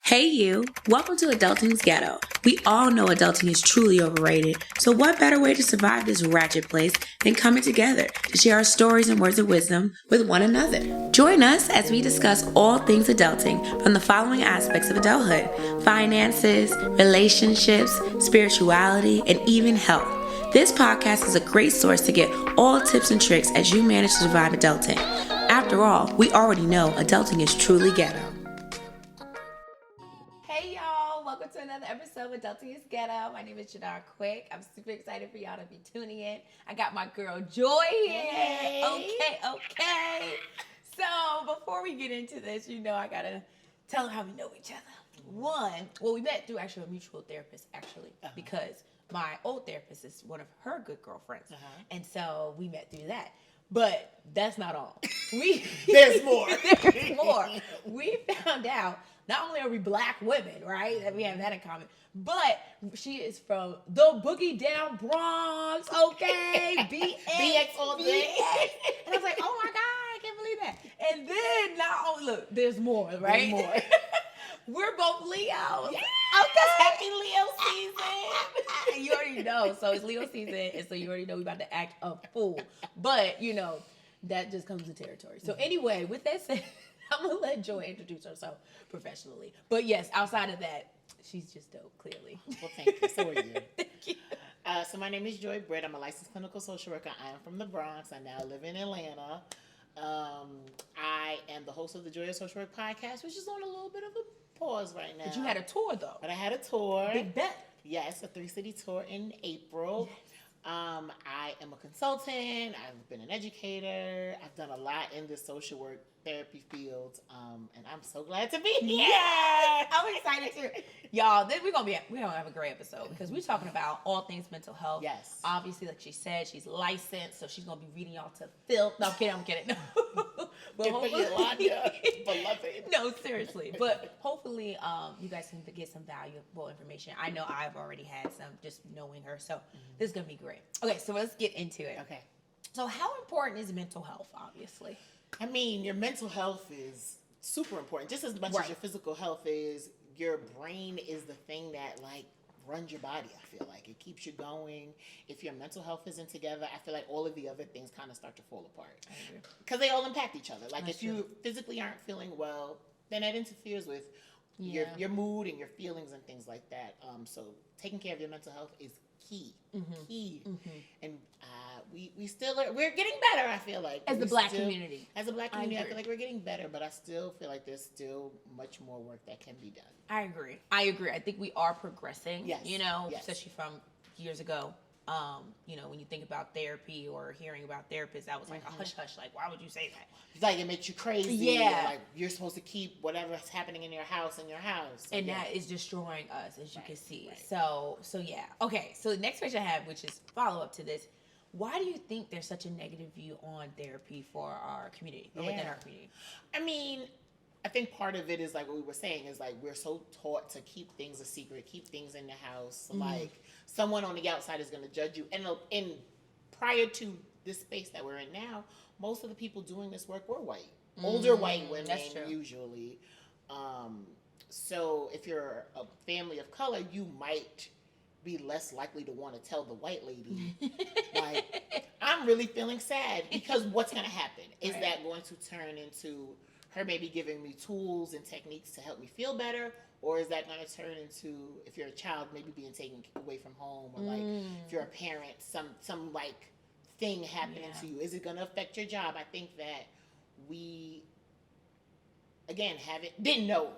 Hey you, welcome to Adulting's Ghetto. We all know adulting is truly overrated, so what better way to survive this ratchet place than coming together to share our stories and words of wisdom with one another. Join us as we discuss all things adulting from the following aspects of adulthood: finances, relationships, spirituality, and even health. This podcast is a great source to get all tips and tricks as you manage to survive adulting. After all, we already know adulting is truly ghetto. Hey y'all, welcome to another episode of Adulting is Ghetto. My name is Jadar Quick. I'm super excited for y'all to be tuning in. I got my girl Joy here. Hey. Okay. So before we get into this, I gotta tell them how we know each other. We met through actually a mutual therapist because my old therapist is one of her good girlfriends. And so we met through that. But that's not all. There's more. There's more. We found out not only are we black women, right, that we have that in common, but she is from the Boogie Down Bronx, okay? BX all day. And I was like, oh my God, I can't believe that. And then look, there's more, right? There's more. We're both Leos. Yeah. Okay. Happy Leo season. You already know. So it's Leo season, and so you already know we're about to act a fool. But, that just comes with territory. So anyway, with that said, I'm going to let Joy introduce herself professionally. But yes, outside of that, she's just dope, clearly. Well, thank you. So are you. Thank you. So my name is Joy Britt. I'm a licensed clinical social worker. I am from the Bronx. I now live in Atlanta. I am the host of the Joy of Social Work podcast, which is on a little bit of a pause right now. But you had a tour, though. But I had a tour. Big bet. Yes, a 3-city tour in April. Yes. I am a consultant. I've been an educator. I've done a lot in the social work therapy field, and I'm so glad to be here. Yes, I'm excited too. Y'all, we're gonna have a great episode because we're talking about all things mental health. Yes. Obviously, like she said, she's licensed, so she's gonna be reading y'all to filth. No, I'm kidding. But hopefully, beloved. No, seriously. But hopefully, you guys can get some valuable information. I know I've already had some just knowing her, so this is gonna be great. Okay, so let's get into it. Okay. So how important is mental health, obviously? I mean, your mental health is super important. Just as much as your physical health is, your brain is the thing that, runs your body, I feel like. It keeps you going. If your mental health isn't together, I feel like all of the other things kind of start to fall apart. Because they all impact each other. If you physically aren't feeling well, then that interferes with your mood and your feelings and things like that. So taking care of your mental health is key. And we're getting better, I feel like. As a black community, I feel like we're getting better, but I still feel like there's still much more work that can be done. I agree. I think we are progressing, yes. Especially from years ago. When you think about therapy or hearing about therapists, that was like a hush-hush. Like, why would you say that? It's like it makes you crazy. Yeah. You're supposed to keep whatever's happening in your house in your house. And that is destroying us, as you can see. Right. So yeah. Okay, so the next question I have, which is follow-up to this, why do you think there's such a negative view on therapy for our community, or within our community? I mean, I think part of it is what we were saying is we're so taught to keep things a secret, keep things in the house. Someone on the outside is going to judge you. And prior to this space that we're in now, most of the people doing this work were white, older white women usually. So if you're a family of color, you might be less likely to want to tell the white lady, I'm really feeling sad, because what's going to happen? Is that going to turn into her maybe giving me tools and techniques to help me feel better? Or is that going to turn into, if you're a child, maybe being taken away from home, or if you're a parent, some thing happening to you? Is it going to affect your job? I think that we, again, didn't know,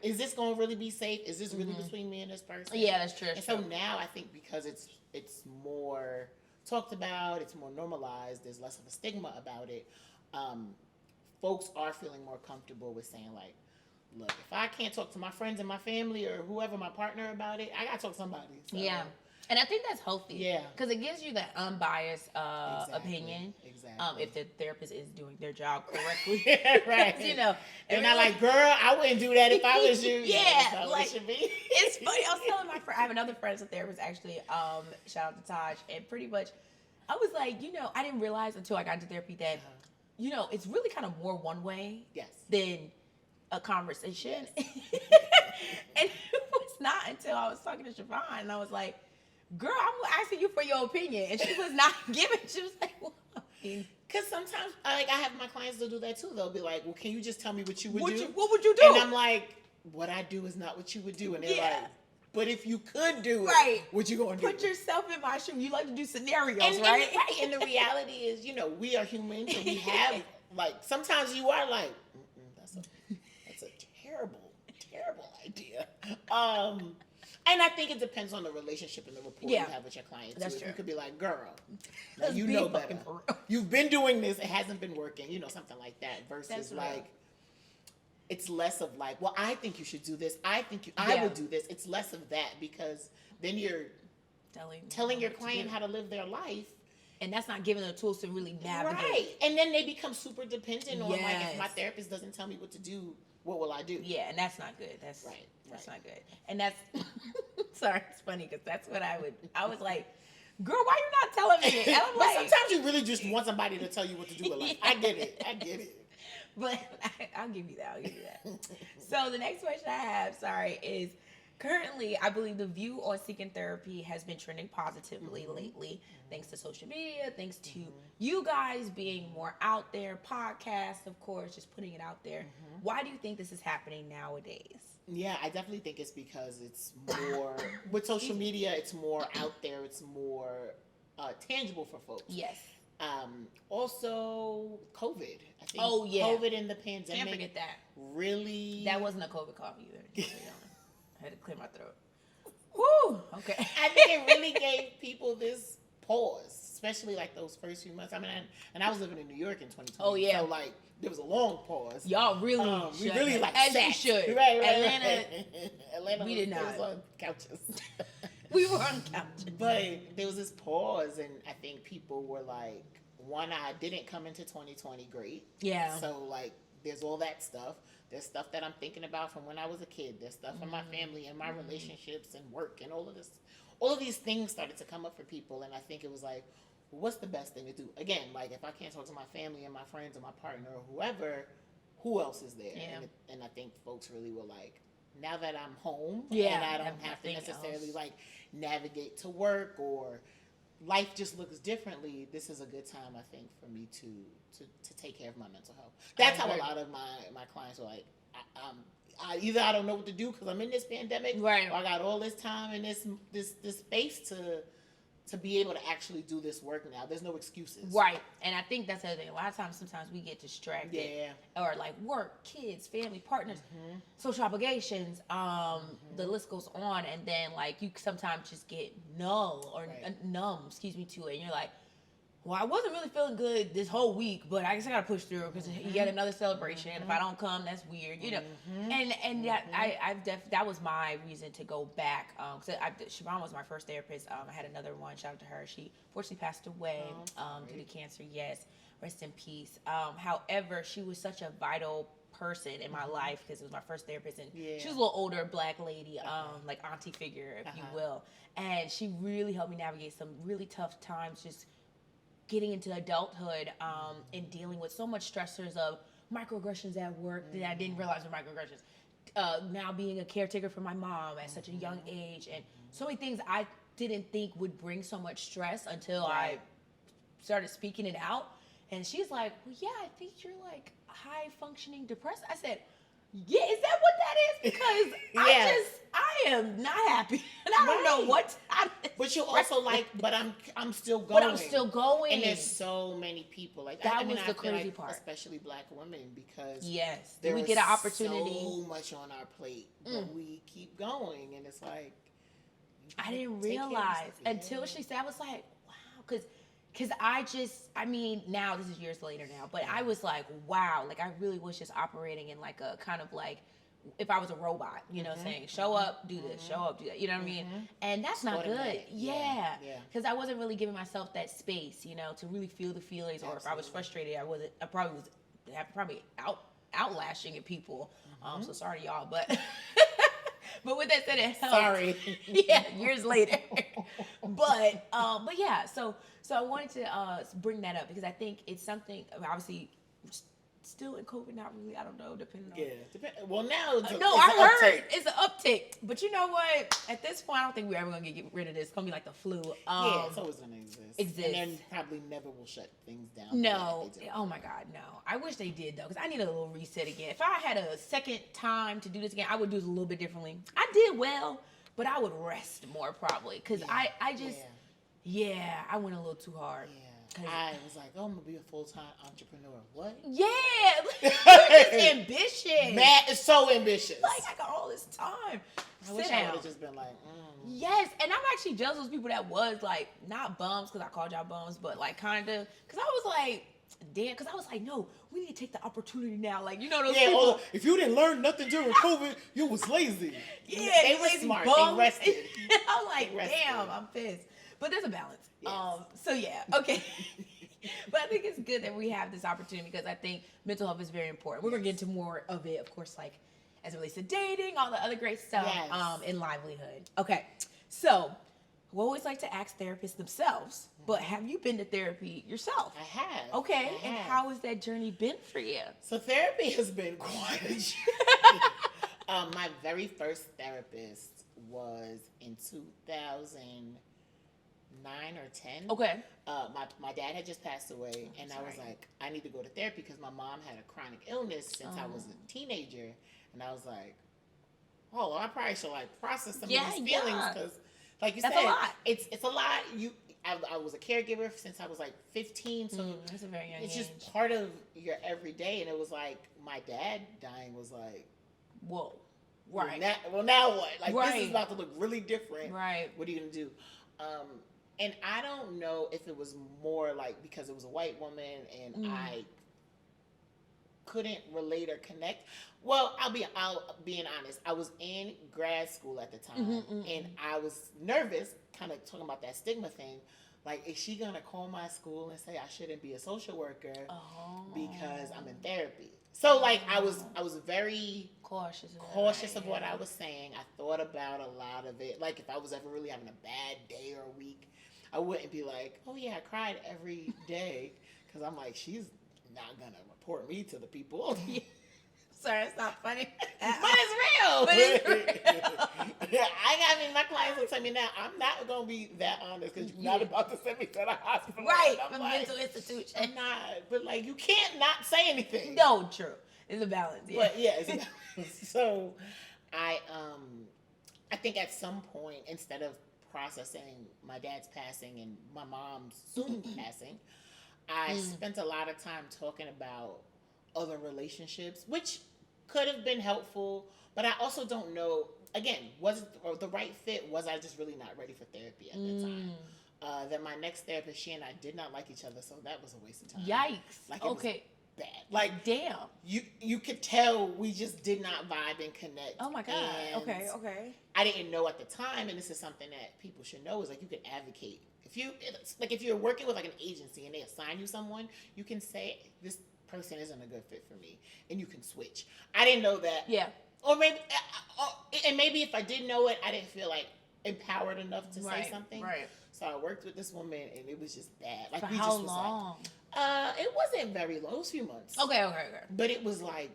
is this going to really be safe? Is this really between me and this person? Yeah, that's true. And so now I think because it's more talked about, it's more normalized, there's less of a stigma about it, folks are feeling more comfortable with saying look, if I can't talk to my friends and my family or whoever, my partner, about it, I got to talk to somebody. So. Yeah. And I think that's healthy. Yeah. Because it gives you that unbiased opinion. Exactly. If the therapist is doing their job correctly. Right. They're not like, girl, I wouldn't do that if I was you. Yeah. It should be. It's funny. I was telling my friend, I have another friend that's a therapist, actually. Shout out to Taj. And pretty much, I was like, I didn't realize until I got into therapy that, it's really kind of more one way than a conversation. And it was not until I was talking to Siobhan and I was like, girl, I'm asking you for your opinion. And she was not giving. She was like, well, because sometimes, I have my clients that do that too. They'll be like, well, can you just tell me what you would do? What would you do? And I'm like, what I do is not what you would do. And they're like, but if you could do it, right, what you going to do? Put yourself in my shoes. You like to do scenarios, right? And the reality is, we are humans and we have, like, sometimes you are like, that's a terrible, terrible idea. And I think it depends on the relationship and the rapport you have with your client too. That's true. You could be like, girl, now you know better. You've been doing this, it hasn't been working, something like that. Versus like, it's less of like, well, I think you should do this. I would do this. It's less of that because then you're telling your client how to live their life. And that's not giving them the tools to really navigate. Right. And then they become super dependent on like, if my therapist doesn't tell me what to do, what will I do? Yeah, and that's not good. That's not good. And that's, sorry, it's funny because that's what I was like, girl, why you not telling me? And I'm like, sometimes you really just want somebody to tell you what to do with life. I get it. But I'll give you that. So the next question I have, is currently, I believe the view on seeking therapy has been trending positively lately, thanks to social media, thanks to you guys being more out there, podcasts, of course, just putting it out there. Why do you think this is happening nowadays? Yeah, I definitely think it's because it's more, with social media, it's more out there, it's more tangible for folks. Yes. Also, COVID. I think COVID and the pandemic. Can't forget that. Really? That wasn't a COVID cough either. I had to clear my throat. Woo! Okay. I think it really gave people this pause, especially like those first few months. I mean, and I was living in New York in 2020. Oh, yeah. So, like, there was a long pause. Y'all really we really like as sat. you should. Right. Atlanta, we did not. Was on couches. We were on couches. But there was this pause, and I think people were like, one, I didn't come into 2020 great. Yeah. So, like, there's all that stuff. There's stuff that I'm thinking about from when I was a kid. There's stuff in my family and my relationships and work and all of this. All of these things started to come up for people, and I think it was like, what's the best thing to do? Again, like, if I can't talk to my family and my friends or my partner or whoever, who else is there? Yeah. And I think folks really were like, now that I'm home and I don't have to necessarily like navigate to work or life just looks differently, this is a good time, I think, for me to take care of my mental health. That's how a lot of my clients are like, either I don't know what to do because I'm in this pandemic, right, or I got all this time and this space to be able to actually do this work now. There's no excuses. Right. And I think that's the other thing. A lot of times, sometimes we get distracted. Yeah. Or like work, kids, family, partners, social obligations, the list goes on. And then like you sometimes just get numb to it. And you're like, well, I wasn't really feeling good this whole week, but I guess I got to push through because you get another celebration. If I don't come, that's weird, And that was my reason to go back. Siobhan was my first therapist. I had another one. Shout out to her. She fortunately passed away due to cancer. Yes, rest in peace. However, she was such a vital person in my life because it was my first therapist, and she was a little older black lady, like auntie figure, if you will. And she really helped me navigate some really tough times, just getting into adulthood and dealing with so much stressors of microaggressions at work that I didn't realize were microaggressions. Now being a caretaker for my mom at such a young age, and so many things I didn't think would bring so much stress until I started speaking it out. And she's like, well, yeah, I think you're like high functioning depressed. I said, yeah, is that what that is? Because I am not happy, and I don't know what. But you also like, but I'm still going. But I'm still going. And there's so many people like that. Was the crazy part, especially black women, because we get an opportunity. So much on our plate, but we keep going, and it's like I didn't realize until she said, I was like, wow, because now this is years later now, but I was like, wow, like I really was just operating in like a kind of like, if I was a robot, saying, show up, do this, show up, do that, you know what I mean? And that's not good. Yeah. Because I wasn't really giving myself that space, to really feel the feelings, or if I was frustrated, I probably outlashing at people. So sorry, y'all, but with that said, it helped. Sorry. Years later. But yeah, so I wanted to bring that up because I think it's something, obviously, still in COVID, not really. I don't know, depending on. Yeah. Well, now it's I heard it's an uptick. But you know what? At this point, I don't think we're ever going to get rid of this. It's going to be like the flu. Yeah, it's always going to exist. And then probably never will shut things down. No. Oh, my God, no. I wish they did, though, because I need a little reset again. If I had a second time to do this again, I would do it a little bit differently. I did well, but I would rest more probably, because I just, I went a little too hard. Yeah. I was like, oh, I'm going to be a full-time entrepreneur. What? Yeah. It's ambitious. Matt is so ambitious. Like, I got all this time. I wish I would have just been like, Yes, and I'm actually jealous of those people that was, like, not bums, because I called y'all bums, but, like, kind of, because I was like, damn, because I was like, no, we need to take the opportunity now. Like, you know those people. Well, if you didn't learn nothing during COVID, you was lazy. Yeah, they were smart. Bums. They rested. I'm like, damn, I'm pissed. But there's a balance. Yes. So, yeah, okay. But I think it's good that we have this opportunity because I think mental health is very important. We're going to get into more of it, of course, like as it relates to dating, all the other great stuff, and livelihood. Okay, so we always like to ask therapists themselves, but have you been to therapy yourself? I have. Okay, and how has that journey been for you? So therapy has been quite a journey. My very first therapist was in 2009 or 10. Okay. My dad had just passed away, and I was like, I need to go to therapy because my mom had a chronic illness since I was a teenager, and I was like, oh, well, I probably should like process some of these feelings because, like you said, a lot. It's a lot. I was a caregiver since I was like 15, so that's a very young age. It's just part of your everyday, and it was like my dad dying was like, whoa. Right. Now what? Like, this is about to look really different. Right. What are you going to do? And I don't know if it was more like because it was a white woman and I couldn't relate or connect. Well, I'll being honest. I was in grad school at the time, and I was nervous, kind of talking about that stigma thing. Like, is she going to call my school and say I shouldn't be a social worker because I'm in therapy? So, like, I was very cautious of what I was saying. I thought about a lot of it. Like, if I was ever really having a bad day or a week, I wouldn't be like, oh, yeah, I cried every day. Because I'm like, she's not going to report me to the people. Sorry, it's not funny. But it's real. I mean, my clients will tell me now, I'm not going to be that honest because you're not about to send me to the hospital. Right, a mental institution. I'm not. But, like, you can't not say anything. No, true. It's a balance. Yeah. But, yeah, it's a balance. So, I think at some point, instead of processing my dad's passing and my mom's soon passing, I spent a lot of time talking about other relationships, which could have been helpful, but I also don't know, again, was it the right fit? Was I just really not ready for therapy at that time? Then my next therapist, she and I did not like each other, so that was a waste of time. Yikes. Like, it was bad. Like, damn. You could tell we just did not vibe and connect. Oh my God. And okay. I didn't know at the time, and this is something that people should know, is like you can advocate. If you're working with like an agency and they assign you someone, you can say this person isn't a good fit for me, and you can switch. I didn't know that. Yeah. Or maybe if I did know it, I didn't feel like empowered enough to say something. Right. So I worked with this woman, and it was just bad. Like, for how long? It wasn't very long. It was a few months. Okay. But it was like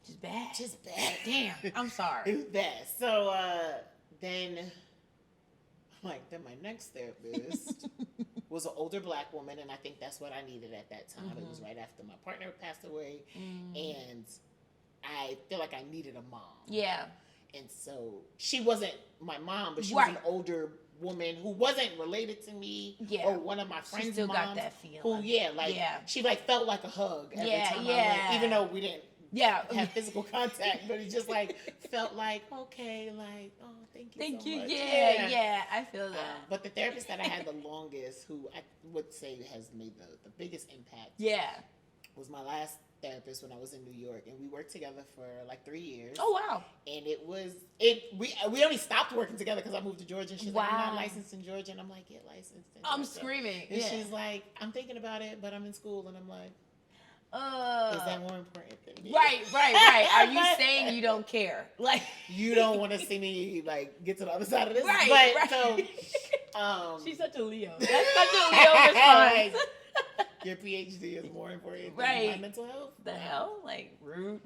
just bad. Damn. I'm sorry. It was bad. So then my next therapist was an older black woman, and I think that's what I needed at that time. It was right after my partner passed away, and I feel like I needed a mom. Yeah. And so she wasn't my mom, but she was an older woman who wasn't related to me or one of my friends' She still moms. Got that feeling. She like felt like a hug every time I went, even though we didn't have physical contact, but it just like felt like, okay, like, oh, thank you so much. Yeah, I feel that. But the therapist that I had the longest, who I would say has made the biggest impact, was my last therapist when I was in New York, and we worked together for like 3 years. Oh wow! And we only stopped working together because I moved to Georgia. And she's like, "I'm not licensed in Georgia," and I'm like, "Get licensed." I'm screaming. And she's like, "I'm thinking about it, but I'm in school," and I'm like, "Is that more important than me?" Right. Are you saying you don't care? Like, you don't want to see me like get to the other side of this? Right. So, she's such a Leo. That's such a Leo response. Your PhD is more important right. than my mental health? The hell? Like, rude.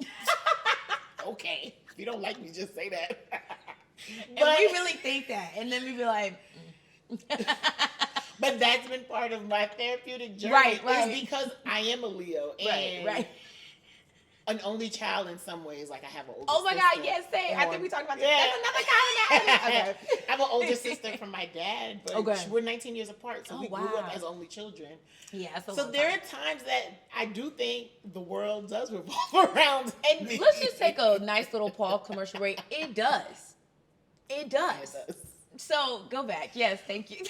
Okay. If you don't like me, just say that. And we really think that. And then we be like... But that's been part of my therapeutic journey. Right. Is because I am a Leo. And right. An only child in some ways. Like I have an older Oh my sister. God, yes, say. I think we talked about this. Yeah. That's another commonality. Okay. I have an older sister from my dad, but we're 19 years apart, so we grew up as only children. Yeah. So there are times that I do think the world does revolve around. And let's just take a nice little Paul commercial break. It does. It does. So go back. Yes, thank you.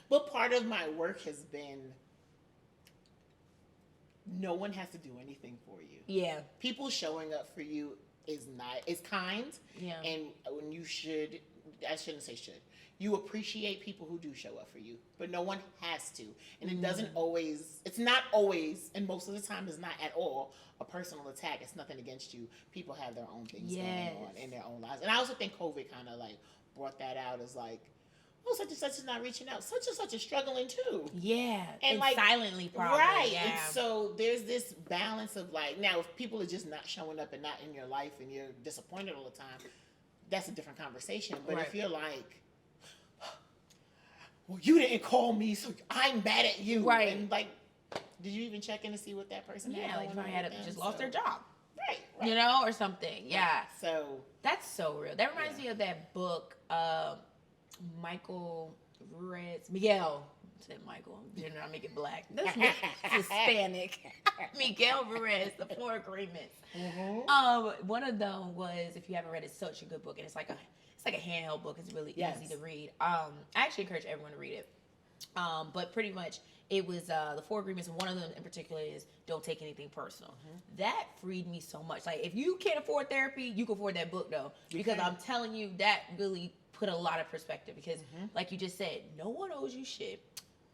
But part of my work has been no one has to do anything for you. Yeah. People showing up for you is kind. Yeah. And when I shouldn't say should. You appreciate people who do show up for you, but no one has to. And it doesn't always, it's not always, and most of the time it's not at all a personal attack. It's nothing against you. People have their own things going on in their own lives. And I also think COVID kind of like brought that out as like, oh, such and such is not reaching out. Such and such is struggling too. Yeah. And like silently probably. Right. Yeah. And so there's this balance of like, now if people are just not showing up and not in your life and you're disappointed all the time, that's a different conversation. But if you're like, well, you didn't call me, so I'm mad at you. Right. And like, did you even check in to see what that person had? Yeah, like if I had just lost their job. Right. You know, or something. Yeah. So that's so real. That reminds me of that book, Miguel. Said Michael. Did not make it black. That's Hispanic. Miguel Ruiz, The Four Agreements. Mm-hmm. One of them was, if you haven't read it, it's such a good book, and it's like a handheld book. It's really easy to read. I actually encourage everyone to read it. But pretty much it was the Four Agreements, and one of them in particular is don't take anything personal. Mm-hmm. That freed me so much. Like if you can't afford therapy, you can afford that book though, because I'm telling you that really put a lot of perspective. Because like you just said, no one owes you shit.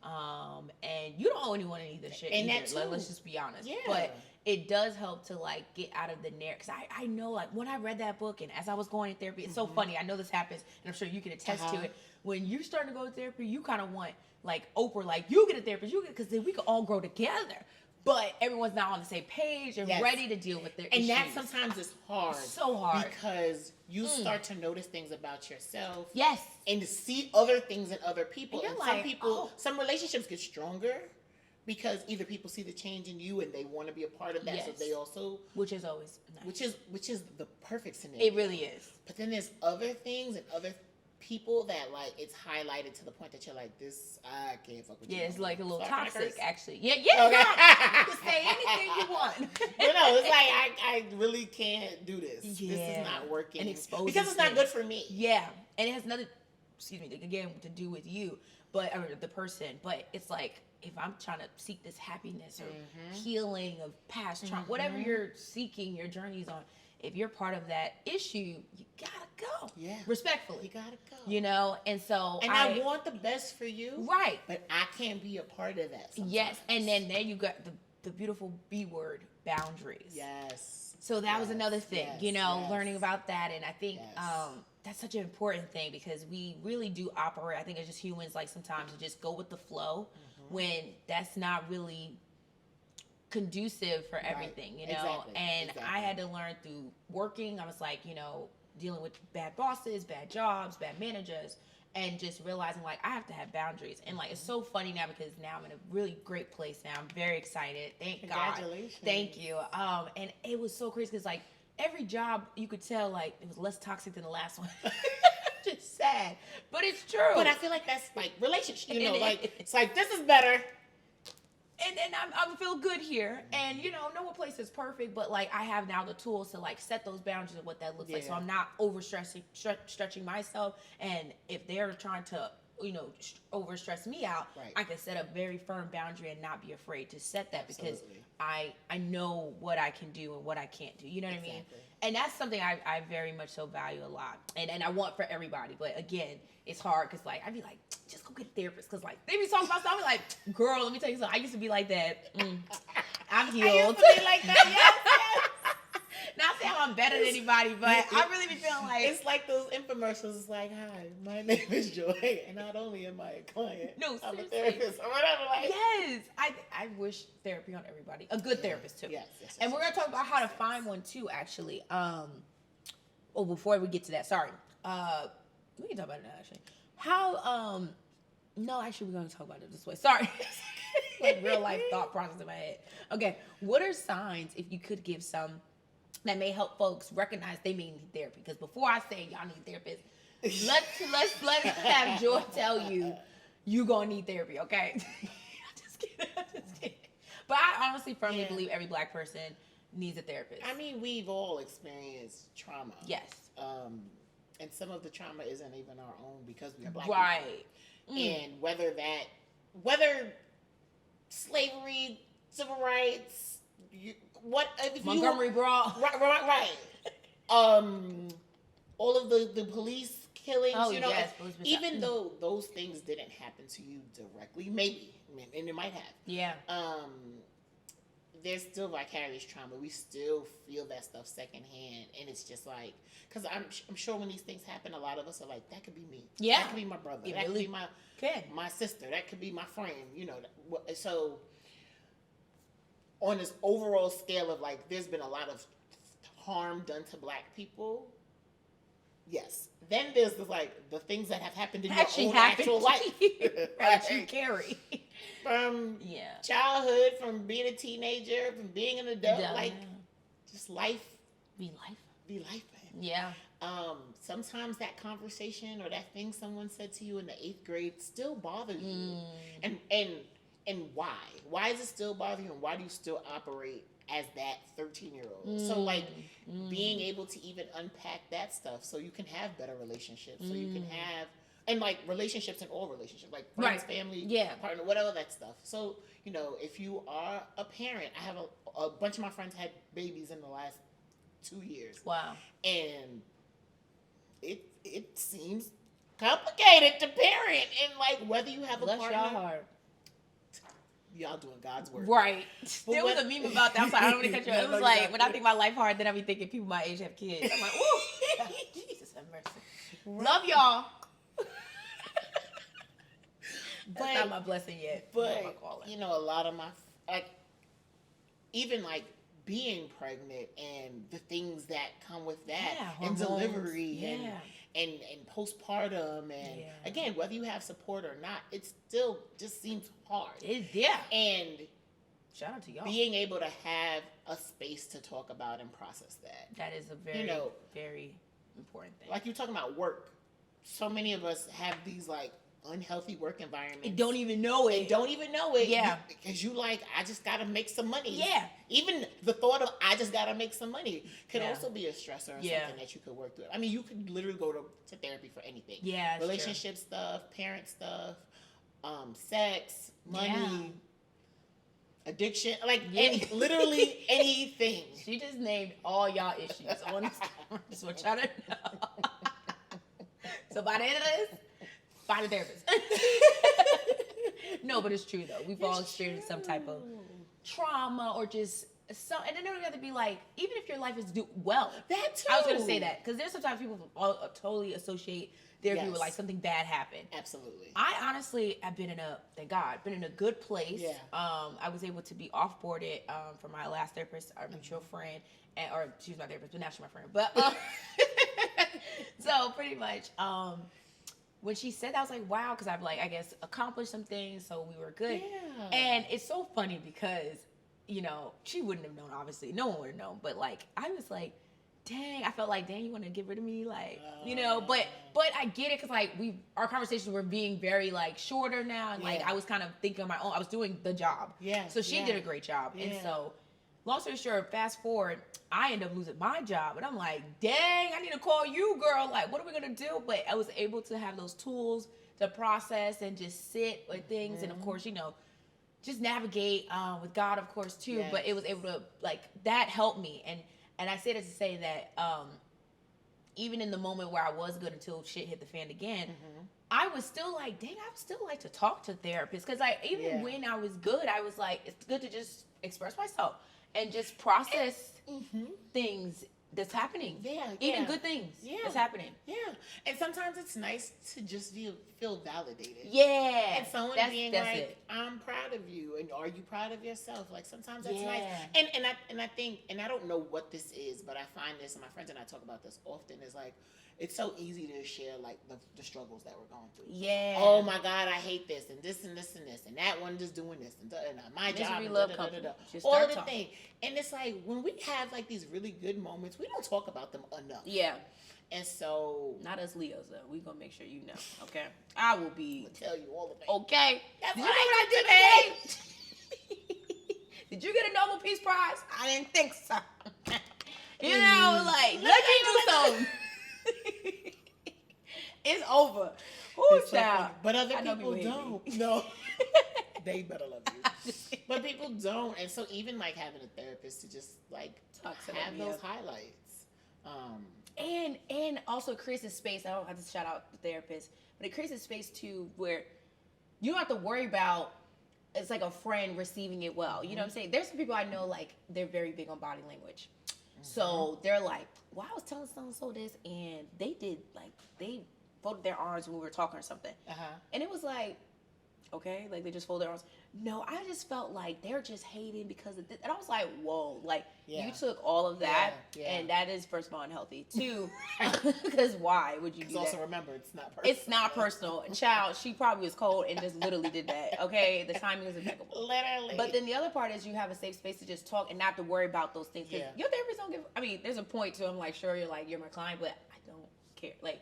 And you don't owe anyone any of the shit and either. Let's just be honest. Yeah. But it does help to like get out of the narrative. Because I know like when I read that book and as I was going to therapy, it's so funny. I know this happens and I'm sure you can attest to it. When you're starting to go to therapy, you kind of want like Oprah, like you get a therapist, because then we can all grow together. But everyone's not on the same page and ready to deal with their issues. And that sometimes is hard. So hard. Because you start to notice things about yourself. Yes. And to see other things in other people. And some people, some relationships get stronger because either people see the change in you and they want to be a part of that. So they also. Which is always nice. Which is the perfect scenario. It really is. But then there's other things and other people that like it's highlighted to the point that you're like, this I can't fuck with you. Yeah, it's like a little toxic actually. Yeah, Okay. No, you can say anything you want. It's like I really can't do this. Yeah. This is not working. And expose because it's not good for me. Yeah. And it has nothing again to do with you, but or the person. But it's like if I'm trying to seek this happiness or healing of past trauma, whatever you're seeking your journeys on, if you're part of that issue, you gotta go. Yeah. Respectfully. You gotta go. You know? And so I want the best for you. Right. But I can't be a part of that sometimes. Yes. And then you got the beautiful B word, boundaries. Yes. So that was another thing, learning about that. And I think that's such an important thing because we really do operate, I think as just humans, like sometimes to just go with the flow when that's not really conducive for everything, you know? Exactly. I had to learn through working. I was like, dealing with bad bosses, bad jobs, bad managers, and just realizing like I have to have boundaries. And like it's so funny now because now I'm in a really great place now. I'm very excited. Thank God. Congratulations. Thank you. And it was so crazy because like every job you could tell like it was less toxic than the last one. Just sad, but it's true. But I feel like that's like relationship. Like it's like this is better. And I feel good here. And, no one place is perfect, but, like, I have now the tools to, like, set those boundaries of what that looks like. So I'm not stretching myself. And if they're trying to, overstress me out, I can set a very firm boundary and not be afraid to set that because I know what I can do and what I can't do. You know what I mean? And that's something I very much so value a lot. And I want for everybody. But, again, it's hard because, like, I'd be like, just go get a therapist. Because, like, they be talking about stuff. I'm like, girl, let me tell you something. I used to be like that. I'm healed. I used to be like that, yes. Not saying I'm I'm better than anybody, but I really be feeling like it's like those infomercials. It's like, hi, my name is Joy, and not only am I a client, No, I'm a seriously. therapist or whatever. Like, yes, I wish therapy on everybody. A good therapist too. Yes, and we're gonna talk about how to find one too. Actually, before we get to that, sorry. We can talk about it now. Actually, how no, actually, we're gonna talk about it this way. Sorry. Like real life thought process in my head. Okay, what are signs, if you could give some, that may help folks recognize they may need therapy? Because before I say y'all need therapists, let's have Joy tell you gonna need therapy. Okay, just kidding. But I honestly firmly believe every Black person needs a therapist. I mean, we've all experienced trauma. Yes. And some of the trauma isn't even our own because we are Black right. people. And whether slavery, civil rights, Montgomery Brawl. Right. All of the police killings, yes, even though those things didn't happen to you directly, maybe, and it might have. Yeah. There's still vicarious trauma. We still feel that stuff secondhand, and it's just like, because I'm sure when these things happen, a lot of us are like, that could be me. Yeah. That could be my brother. That could be my sister. That could be my friend. So on this overall scale of like, there's been a lot of harm done to Black people. Yes. Then there's the things that have happened in your own actual life. That you carry. From childhood, from being a teenager, from being an adult, just life. Be life. Yeah. Sometimes that conversation or that thing someone said to you in the 8th grade still bothers you. And why? Why does it still bother you, and why do you still operate as that 13-year-old? So being able to even unpack that stuff so you can have better relationships, so you can have, and relationships in all relationships, like friends, family, partner, whatever that stuff. So, if you are a parent, I have a bunch of my friends had babies in the last 2 years. Wow. And it seems complicated to parent, and whether you have a partner. Y'all hard. Y'all doing God's work. Right. There was a meme about that. I'm sorry, I don't want to cut you off. It was like, when I think my life hard, then I be thinking people my age have kids. I'm like, ooh. Jesus have mercy. Love y'all. That's not my blessing yet. But, a lot of my, even being pregnant and the things that come with that, and delivery and postpartum, and again, whether you have support or not, it still just seems hard. And shout out to y'all. Being able to have a space to talk about and process that. That is a very, very important thing. Like you're talking about work. So many of us have these unhealthy work environments. And don't even know it. Yeah. Because I just got to make some money. Yeah. Even the thought of I just got to make some money can also be a stressor or something that you could work through. I mean, you could literally go to therapy for anything. Yeah. Relationship stuff, parent stuff, sex, money, addiction, literally anything. She just named all y'all issues on this. Just want y'all to know. So by the end of this, find a therapist. No, but it's true though. We've all experienced some type of trauma or just and then it doesn't have to be even if your life is well. That too. I was gonna say that because there's sometimes people totally associate therapy with something bad happened. Absolutely. I honestly have been in a good place. Yeah. I was able to be off-boarded from my last therapist, our mutual friend, or she was my therapist, but now she's my friend. But so pretty much, when she said that, I was like, wow, because I've I guess accomplished some things, so we were good. Yeah. And it's so funny because, she wouldn't have known, obviously. No one would have known. But I was like, dang, I felt dang, you want to get rid of me? But I get it because our conversations were being very shorter now. And I was kind of thinking on my own. I was doing the job. Yeah. So she did a great job. Yeah. And so, long story short, fast forward, I ended up losing my job. And I'm like, dang, I need to call you, girl. What are we going to do? But I was able to have those tools to process and just sit with things. Mm-hmm. And of course, just navigate with God, of course, too. Yes. But it was able to, that helped me. And I say that to say that even in the moment where I was good until shit hit the fan again, I was still dang, I would still like to talk to therapists. Because even when I was good, I was it's good to just express myself and just process things that's happening. Yeah. Even good things. Yeah. That's happening. Yeah. And sometimes it's nice to just feel validated. Yeah. And someone being that's like, it. I'm proud of you. And are you proud of yourself? Like, sometimes that's Yeah. nice. And I think, and I don't know what this is, but I find this, and my friends and I talk about this often, is like, it's so easy to share like the struggles that we're going through. Yeah. Oh my God, I hate this and this and this and this and that one just doing this and my Misery job and love company. Just all start of the talking. thing. And it's like when we have like these really good moments, we don't talk about them enough. Yeah. And so, not us Leos though. We gonna make sure you know. Okay. I will be. I'll tell you all the things. Okay. That's Did what you know I what I did today? Did you get a Nobel Peace Prize? I didn't think so. You know, like let me do something. It's over. Who's child? But other people don't. No. They better love you. But people don't. And so even like having a therapist to just like have those highlights. And also creates a space. I don't have to shout out the therapist, but it creates a space too where you don't have to worry about it's like a friend receiving it well. You know what I'm saying? There's some people I know like they're very big on body language. So they're like, well, I was telling so this and they did like they folded their arms when we were talking or something. And it was like, okay, like they just folded their arms. No, I just felt like they're just hating because of this. And I was like, whoa, like you took all of that and that is first of all unhealthy. Two, because why would you do that? Also remember, it's not personal. It's not personal. Child, she probably was cold and just literally did that. Okay, the timing is impeccable. Literally. But then the other part is you have a safe space to just talk and not to worry about those things. Because your therapist don't give. I mean, there's a point to I'm like, sure, you're my client, but I don't care. Like,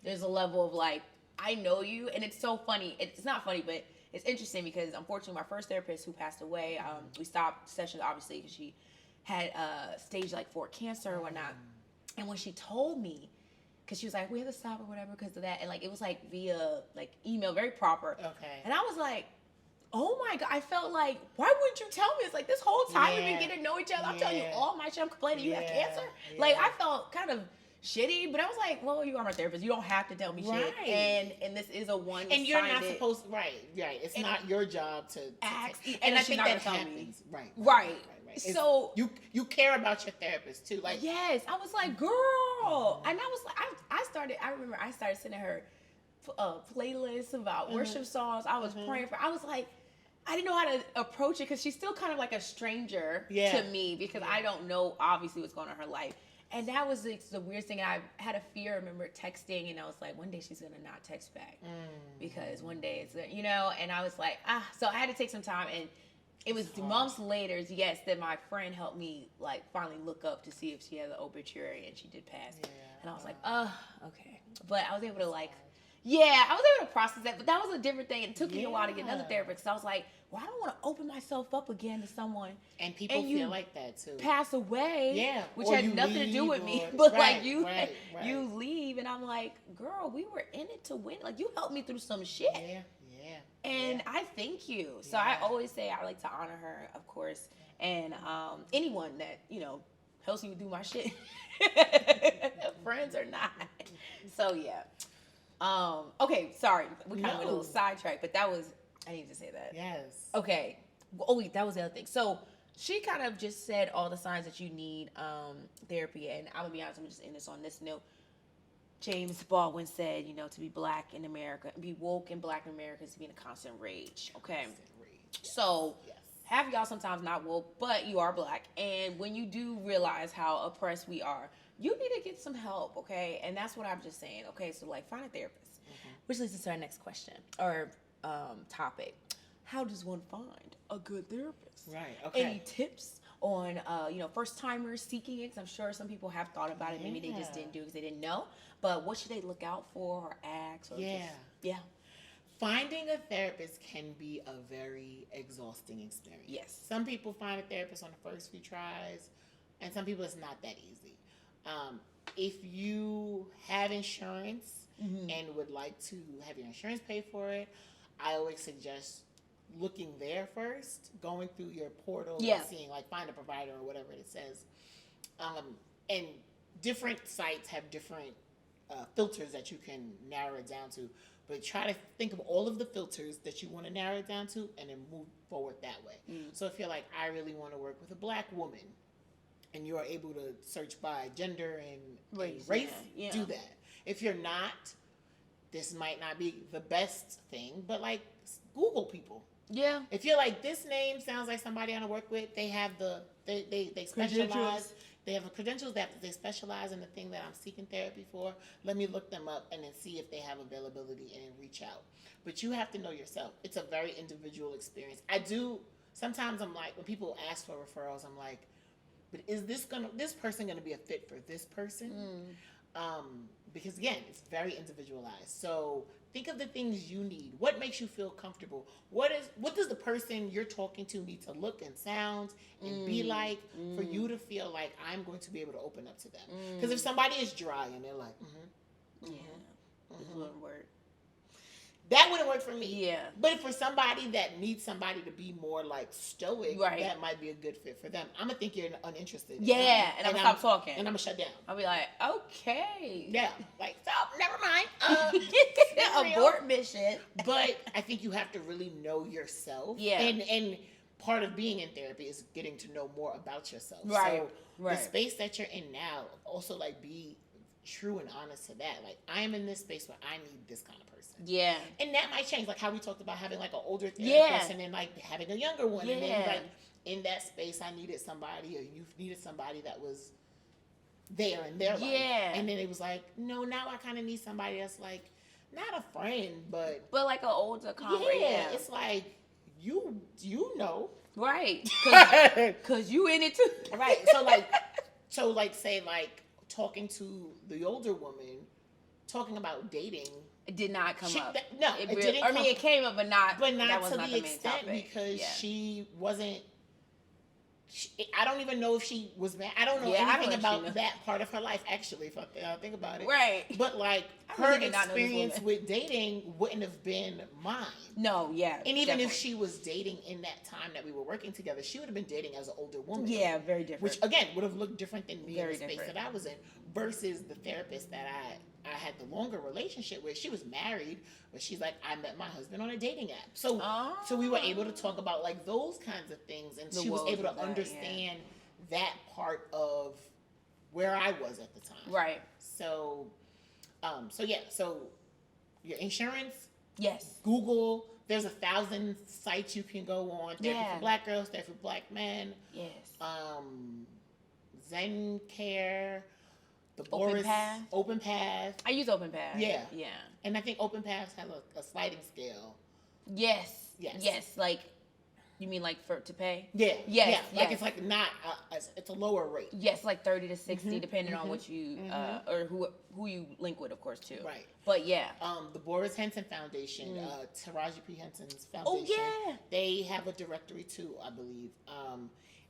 there's a level of like, I know you, and it's so funny. It's not funny, but it's interesting because unfortunately, my first therapist who passed away, we stopped sessions obviously because she had stage like 4 cancer or whatnot. And when she told me, because she was like, we had to stop or whatever because of that, and like it was like via like email, very proper. Okay. And I was like, oh my God, I felt like, why wouldn't you tell me? It's like this whole time we've been getting to know each other. I'm telling you all my shit. I'm complaining you have cancer. Like I felt kind of shitty, but I was like, well, you are my therapist. You don't have to tell me shit. And this is a one-sided. And you're not supposed to, right. It's not your job to ask. And I think that happens. Right. So you care about your therapist too. Like yes, I was like, girl. And I was like, I remember I started sending her playlists about worship songs. I was praying for, I was like, I didn't know how to approach it because she's still kind of like a stranger to me because I don't know obviously what's going on in her life. And that was the weirdest thing. And I had a fear, I remember texting, and I was like, one day she's going to not text back. Because one day it's, you know, and I was like, so I had to take some time. And it was months later, yes, that my friend helped me, like, finally look up to see if she had the obituary, and she did pass. And I was like, okay. But I was able to, like, I was able to process that. But that was a different thing. It took me a while to get another therapist. Because I was like, well, I don't want to open myself up again to someone. And people feel like that too. Pass away, which or had nothing to do with me. But like you leave, and I'm like, girl, we were in it to win. Like you helped me through some shit. And I thank you. So I always say I like to honor her, of course, and anyone that helps me do my shit, friends or not. So okay, sorry, we kind of went a little sidetracked, but that was. I need to say that. Yes. Okay. Oh wait, that was the other thing. So she kind of just said all the signs that you need therapy, and I'm gonna be honest. I'm just end this on this note. James Baldwin said, to be black in America, be woke in black in America is to be in a constant rage. Okay. So have y'all sometimes not woke, but you are black, and when you do realize how oppressed we are, you need to get some help. Okay, and that's what I'm just saying. Okay, so like find a therapist, which leads us to our next question or topic. How does one find a good therapist? Right. Okay. Any tips on first timers seeking it? 'Cause I'm sure some people have thought about it. Maybe they just didn't do it because they didn't know. But what should they look out for or ask? Or Finding a therapist can be a very exhausting experience. Yes. Some people find a therapist on the first few tries, and some people it's not that easy. If you have insurance and would like to have your insurance pay for it, I always suggest looking there first, going through your portal and seeing, like, find a provider or whatever it says. And different sites have different filters that you can narrow it down to. But try to think of all of the filters that you want to narrow it down to and then move forward that way. So if you're like, I really want to work with a black woman, and you are able to search by gender and race, yeah. do that. If you're not, this might not be the best thing, but like Google people. Yeah. If you're like, this name sounds like somebody I want to work with, they have they specialize. They have the credentials that they specialize in the thing that I'm seeking therapy for. Let me look them up and then see if they have availability and reach out. But you have to know yourself. It's a very individual experience. Sometimes I'm like, when people ask for referrals, I'm like, but is this person gonna be a fit for this person? Because again, it's very individualized. So think of the things you need. What makes you feel comfortable? What does the person you're talking to need to look and sound and be like for you to feel like I'm going to be able to open up to them? Because if somebody is dry and they're like, This wouldn't work. That wouldn't work for me. Yeah. But for somebody that needs somebody to be more like stoic, right. that might be a good fit for them. I'm going to think you're uninterested. Yeah, and I'm going to stop talking. And I'm going to shut down. I'll be like, okay. Yeah. Like, stop, never mind. Abort mission. But I think you have to really know yourself. Yeah. And part of being in therapy is getting to know more about yourself. Right. So the space that you're in now, also like be true and honest to that. Like, I am in this space where I need this kind of person. Yeah. And that might change, like how we talked about having like an older therapist and then like having a younger one. Yeah. And then like in that space I needed somebody, or you needed somebody that was there in their life. And then it was like, no, now I kind of need somebody that's like not a friend, but like an older comrade. Yeah. It's like you know. Right. Cause you in it too. Right. So like say like talking to the older woman, talking about dating. It did not come up. It didn't. I mean, it came up, but not to the extent because she wasn't. I don't even know if she was mad. I don't know anything about that part of her life. Actually, if I think about it, right? But like her experience with dating wouldn't have been mine. No, yeah. And even if she was dating in that time that we were working together, she would have been dating as an older woman. Yeah, very different. Which again would have looked different than me very in the space different. that I was in versus the therapist that I had the longer relationship with. She was married, but she's like, I met my husband on a dating app. So we were able to talk about like those kinds of things, and she was able to understand that part of where I was at the time. Right. So your insurance. Yes. Google. There's 1,000 sites you can go on. Therapy for Black girls, therapy for Black men. Yes. Zen Care. The Open Path. I use Open Path. Yeah. Yeah. And I think Open Paths have a sliding scale. Yes. Like, you mean like to pay? Yeah. Yes. Like it's like not it's a lower rate. Yes, like 30 to 60, depending on what you or who you link with, of course, too. Right. But yeah. The Boris Henson Foundation, Taraji P. Henson's foundation. Oh yeah. They have a directory too, I believe.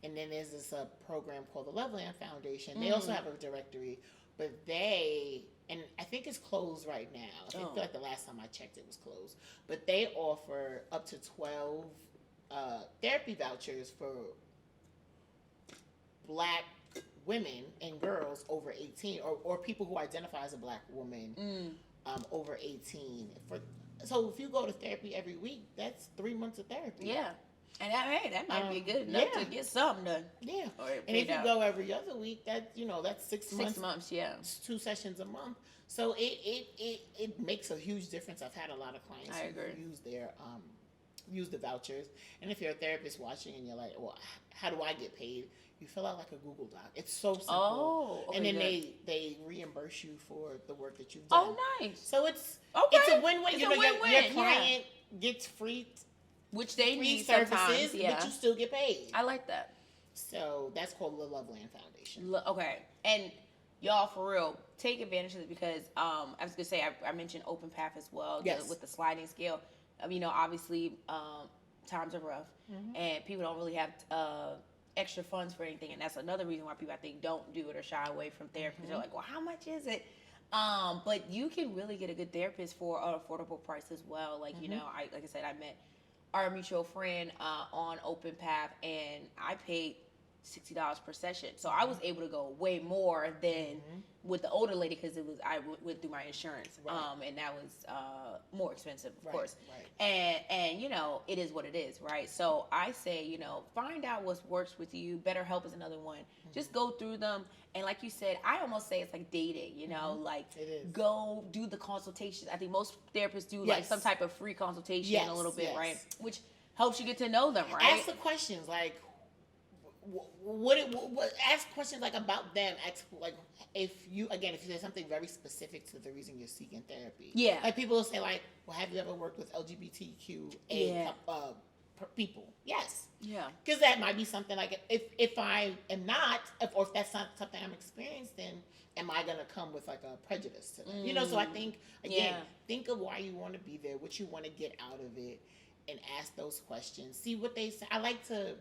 And then there's this program called the Loveland Foundation. They also have a directory, but and I think it's closed right now. I feel like the last time I checked it was closed. But they offer up to 12 therapy vouchers for Black women and girls over 18, or people who identify as a Black woman over 18. So if you go to therapy every week, that's 3 months of therapy. Yeah. And that might be good enough to get something done. Yeah. And if you go every other week, that's 6 months. 6 months, yeah. 2 sessions a month. So it makes a huge difference. I've had a lot of clients who use the vouchers. And if you're a therapist watching and you're like, well, how do I get paid? You fill out like a Google Doc. It's so simple. Oh, okay, and then they reimburse you for the work that you've done. Oh, nice. So it's a win-win. Your client gets free, which they need services, sometimes, but you still get paid. I like that. So that's called the Loveland Foundation. Okay, and y'all, for real, take advantage of it because I was gonna say I mentioned Open Path as well. Yes. With the sliding scale. Obviously, times are rough, and people don't really have extra funds for anything, and that's another reason why people I think don't do it or shy away from therapy. They're like, well, how much is it? But you can really get a good therapist for an affordable price as well. Like like I said, I met our mutual friend on Open Path, and I paid $60 per session. So I was able to go way more than with the older lady because I went through my insurance, and that was more expensive, of course. Right. And it is what it is, right? So I say, find out what works with you. BetterHelp is another one. Just go through them, and like you said, I almost say it's like dating. Like go do the consultations. I think most therapists do like some type of free consultation a little bit, right? Which helps you get to know them, right? Ask the questions like. Ask questions like about them. Ask like if you say something very specific to the reason you're seeking therapy. Yeah, like people will say like, "Well, have you ever worked with LGBTQ people?" Yes. Yeah, because that might be something like if I am not, or if that's not something I'm experienced in, am I gonna come with like a prejudice to them? So I think think of why you want to be there, what you want to get out of it, and ask those questions. See what they say. I like to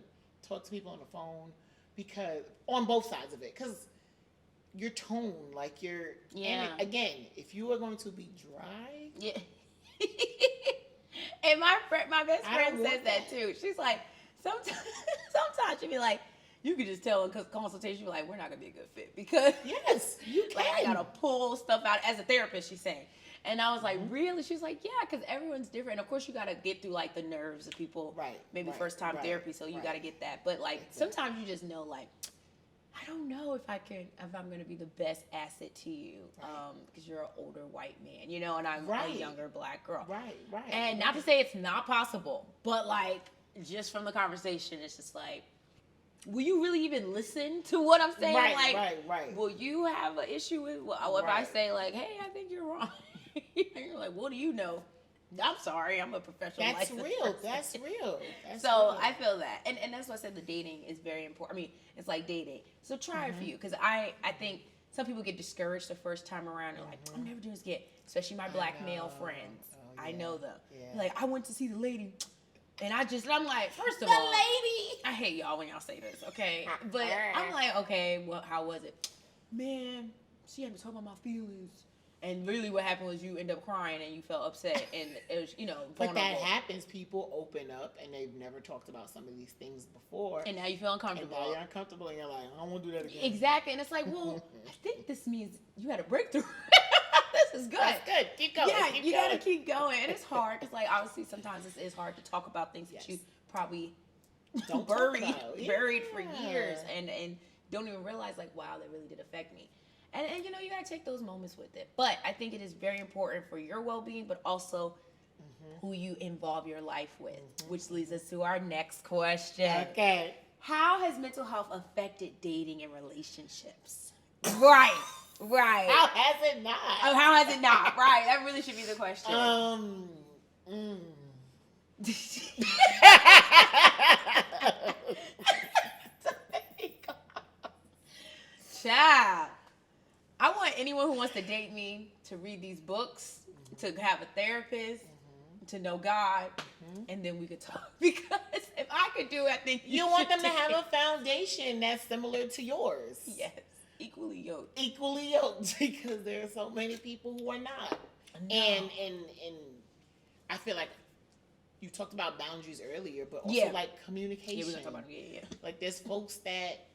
talk to people on the phone because on both sides of it, because your tone, like and again, if you are going to be dry, and my best friend says that too. She's like, sometimes she'll be like, you could just tell in consultation, you're like, we're not gonna be a good fit because you can. Like I gotta pull stuff out as a therapist. She's saying. And I was like, really? She's like, yeah, because everyone's different. And of course, you got to get through, like, the nerves of people. Maybe first-time therapy, so you got to get that. But, like, sometimes you just know, like, I don't know if I'm going to be the best asset to you because you're an older white man, and I'm a younger black girl. And not to say it's not possible, but, like, just from the conversation, it's just like, will you really even listen to what I'm saying? Right. Will you have an issue with if I say, like, hey, I think you're wrong? You're like, what do you know? I'm sorry, I'm a professional. That's real. That's real. I feel that, and that's why I said the dating is very important. I mean, it's like dating. So try it for you, because I think some people get discouraged the first time around. They're like, I'm never doing this again. Especially my black male friends. I know them. Like, I went to see the lady, and I'm like, first of all, the lady. I hate y'all when y'all say this, okay? But I'm like, okay, well, how was it? Man, she had me talk about my feelings. And really what happened was you end up crying and you felt upset and it was, vulnerable. But that happens. People open up and they've never talked about some of these things before. And now you feel uncomfortable. And now you're uncomfortable and you're like, I don't want to do that again. Exactly. And it's like, well, I think this means you had a breakthrough. This is good. That's good. Keep going. Yeah, you got to keep going. And it's hard because, like, obviously sometimes it is hard to talk about things that you probably buried for years and don't even realize, like, wow, that really did affect me. And you got to take those moments with it. But I think it is very important for your well-being, but also who you involve your life with, which leads us to our next question. Okay. How has mental health affected dating and relationships? Right. How has it not? Oh, how has it not? Right. That really should be the question. Child. I want anyone who wants to date me to read these books, to have a therapist, to know God, and then we could talk. Because if I could do it, I think you want them to have a foundation that's similar to yours. Yes, equally yoked. Equally yoked, because there are so many people who are not. And I feel like you talked about boundaries earlier, but also like communication. Yeah, we're gonna talk about Like there's folks that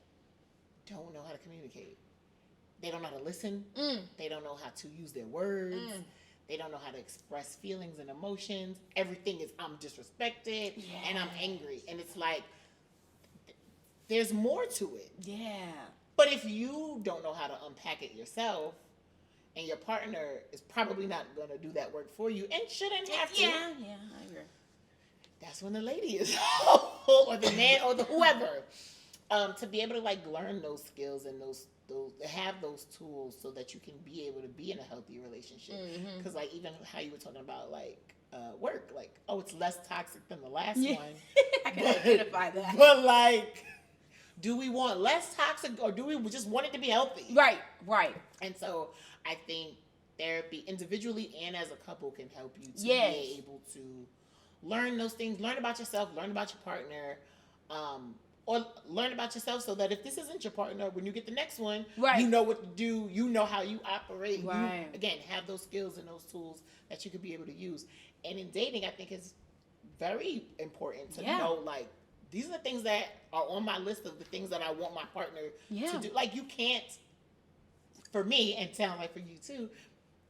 don't know how to communicate. They don't know how to listen. They don't know how to use their words. They don't know how to express feelings and emotions. Everything is, I'm disrespected and I'm angry. And it's like, there's more to it. Yeah. But if you don't know how to unpack it yourself, and your partner is probably not going to do that work for you and shouldn't have to. Yeah, I agree. That's when the lady is, or the man, or the whoever, to be able to like learn those skills and those have those tools so that you can be able to be in a healthy relationship. Because like even how you were talking about like work, like it's less toxic than the last one. I can identify that. But like, do we want less toxic or do we just want it to be healthy? Right. And so I think therapy individually and as a couple can help you to be able to learn those things, learn about yourself, learn about your partner, or learn about yourself so that if this isn't your partner, when you get the next one, you know what to do, you know how you operate. Right. You, again, have those skills and those tools that you could be able to use. And in dating, I think it's very important to know, like, these are the things that are on my list of the things that I want my partner to do. Like, you can't, for me, and sound like for you too,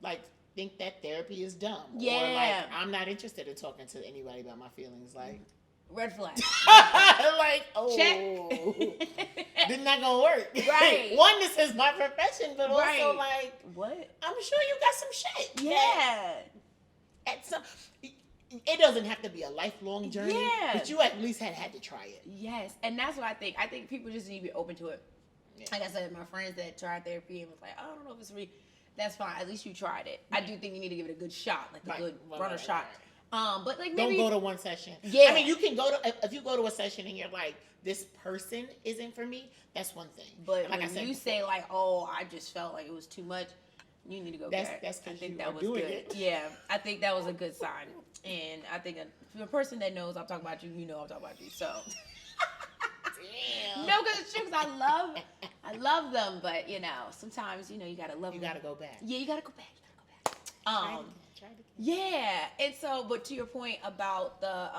like, think that therapy is dumb. Yeah. Or like, I'm not interested in talking to anybody about my feelings. Like, red flag. like, oh, check. this not gonna work. Right. One, this is my profession, but also like, what? I'm sure you got some shit. Yeah. At some, it doesn't have to be a lifelong journey. Yeah. But you at least had to try it. Yes, and that's what I think. I think people just need to be open to it. Yeah. Like I said, my friends that tried therapy and was like, I don't know if it's for me. That's fine. At least you tried it. I do think you need to give it a good shot, like a good runner shot. But like maybe don't go to one session. Yeah. I mean, you can go to if you go to a session and you're like, this person isn't for me. That's one thing. But like when you say like, oh, I just felt like it was too much, you need to go back. That's I think you that are was doing good. it. Yeah, I think that was a good sign. And I think the person that knows I'm talking about you, you know I'm talking about you. So. Damn. No, because it's true. Because I love them, but you know, sometimes you gotta love them. You gotta go back. Yeah, you gotta go back. Try it again. Yeah, and so, but to your point about the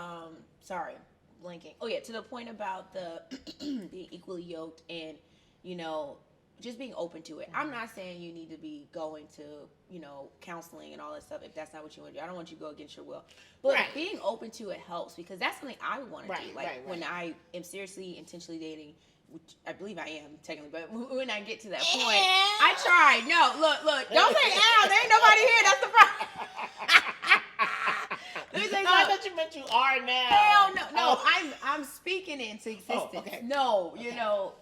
blinking. Oh yeah, to the point about the being equally yoked and just being open to it. Mm-hmm. I'm not saying you need to be going to counseling and all that stuff if that's not what you want to do. I don't want you to go against your will, but being open to it helps because that's something I would want to do. Like when I am seriously, intentionally dating, which I believe I am technically, but when I get to that point, I tried. No, look, don't say ow. There ain't nobody here. That's the problem. Let me say something. I thought you meant you are now. Hell no. I'm speaking into existence. Oh, okay. No,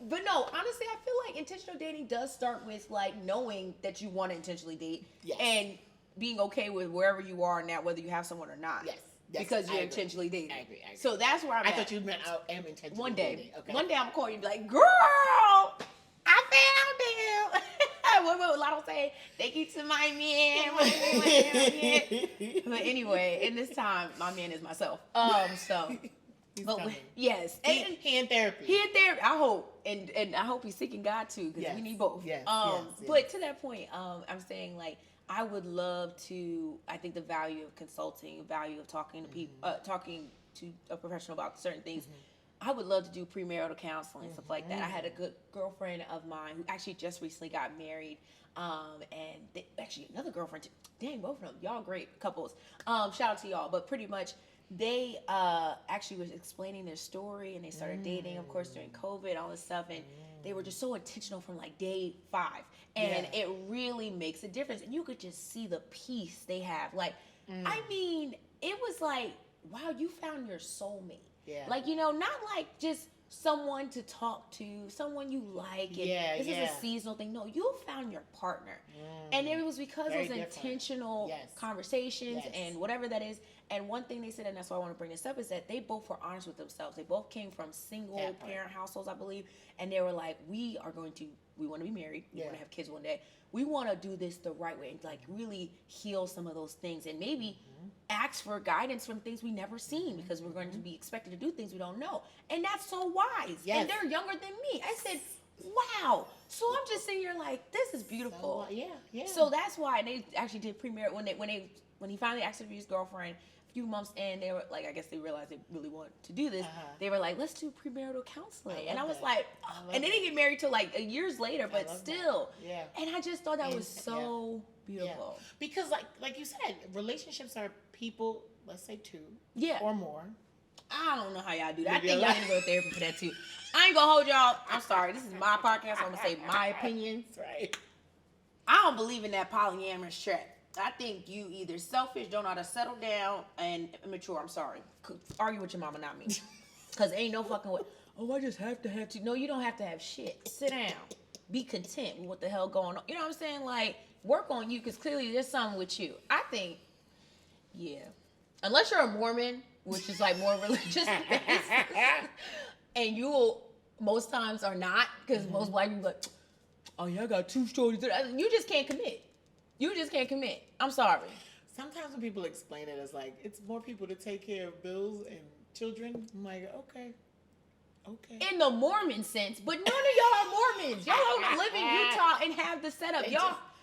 but no, honestly, I feel like intentional dating does start with like knowing that you want to intentionally date and being okay with wherever you are now, whether you have someone or not. Yes. Because you're intentionally dating. I agree. So that's where I'm at. I thought you meant I am intentionally dating. Okay. One day I'm gonna call you and be like, girl, I found him. What would Lotto say? Thank you to my man. But anyway, in this time, my man is myself. So. Yes. He in therapy. He in therapy. I hope. And I hope he's seeking God too, because we need both. Yes, But to that point, I'm saying like I would love to. I think the value of consulting, value of talking to people, talking to a professional about certain things. I would love to do premarital counseling, stuff like that. I had a good girlfriend of mine who actually just recently got married, and actually another girlfriend too. Dang, both of them, y'all great couples. Shout out to y'all. But pretty much, they actually was explaining their story, and they started dating, of course, during COVID, all this stuff, and they were just so intentional from like day 5, and it really makes a difference. And you could just see the peace they have. Like, I mean, it was like, wow, you found your soulmate. Yeah. Like, not like just someone to talk to, someone you like, and this is a seasonal thing. No, you found your partner. And it was because it was intentional conversations and whatever that is. And one thing they said, and that's why I want to bring this up, is that they both were honest with themselves. They both came from single parent households, I believe. And they were like, we want to be married. We want to have kids one day. We want to do this the right way and like really heal some of those things and maybe ask for guidance from things we never seen because we're going to be expected to do things we don't know. And that's so wise. Yes. And they're younger than me. I said, wow. So I'm just sitting here like, this is beautiful. So, So that's why they actually did premarital when he finally asked to be his girlfriend. Few months in, they were like, I guess they realized they really wanted to do this. They were like, let's do premarital counseling. And I was like, and they didn't get married till like years later, but still. That. Yeah. And I just thought that was so beautiful. Yeah. Because like you said, relationships are people, let's say 2 or more. I don't know how y'all do that. I think y'all need to go to therapy for that too. I ain't gonna hold y'all. I'm sorry. This is my podcast, so I'm gonna say my opinions. Right. I don't believe in that polyamorous trap. I think you either selfish, don't know how to settle down, and immature. I'm sorry. Argue with your mama, not me. Because ain't no fucking way. Oh, I just have to have to. No, you don't have to have shit. Sit down. Be content with what the hell going on. You know what I'm saying? Like, work on you, because clearly there's something with you. I think, unless you're a Mormon, which is like more religious, and you will, most times are not, because most black people like, oh yeah, I got 2 stories. You just can't commit. I'm sorry. Sometimes when people explain it as like, it's more people to take care of bills and children, I'm like, okay. In the Mormon sense, but none of y'all are Mormons. Y'all don't live in Utah and have the setup.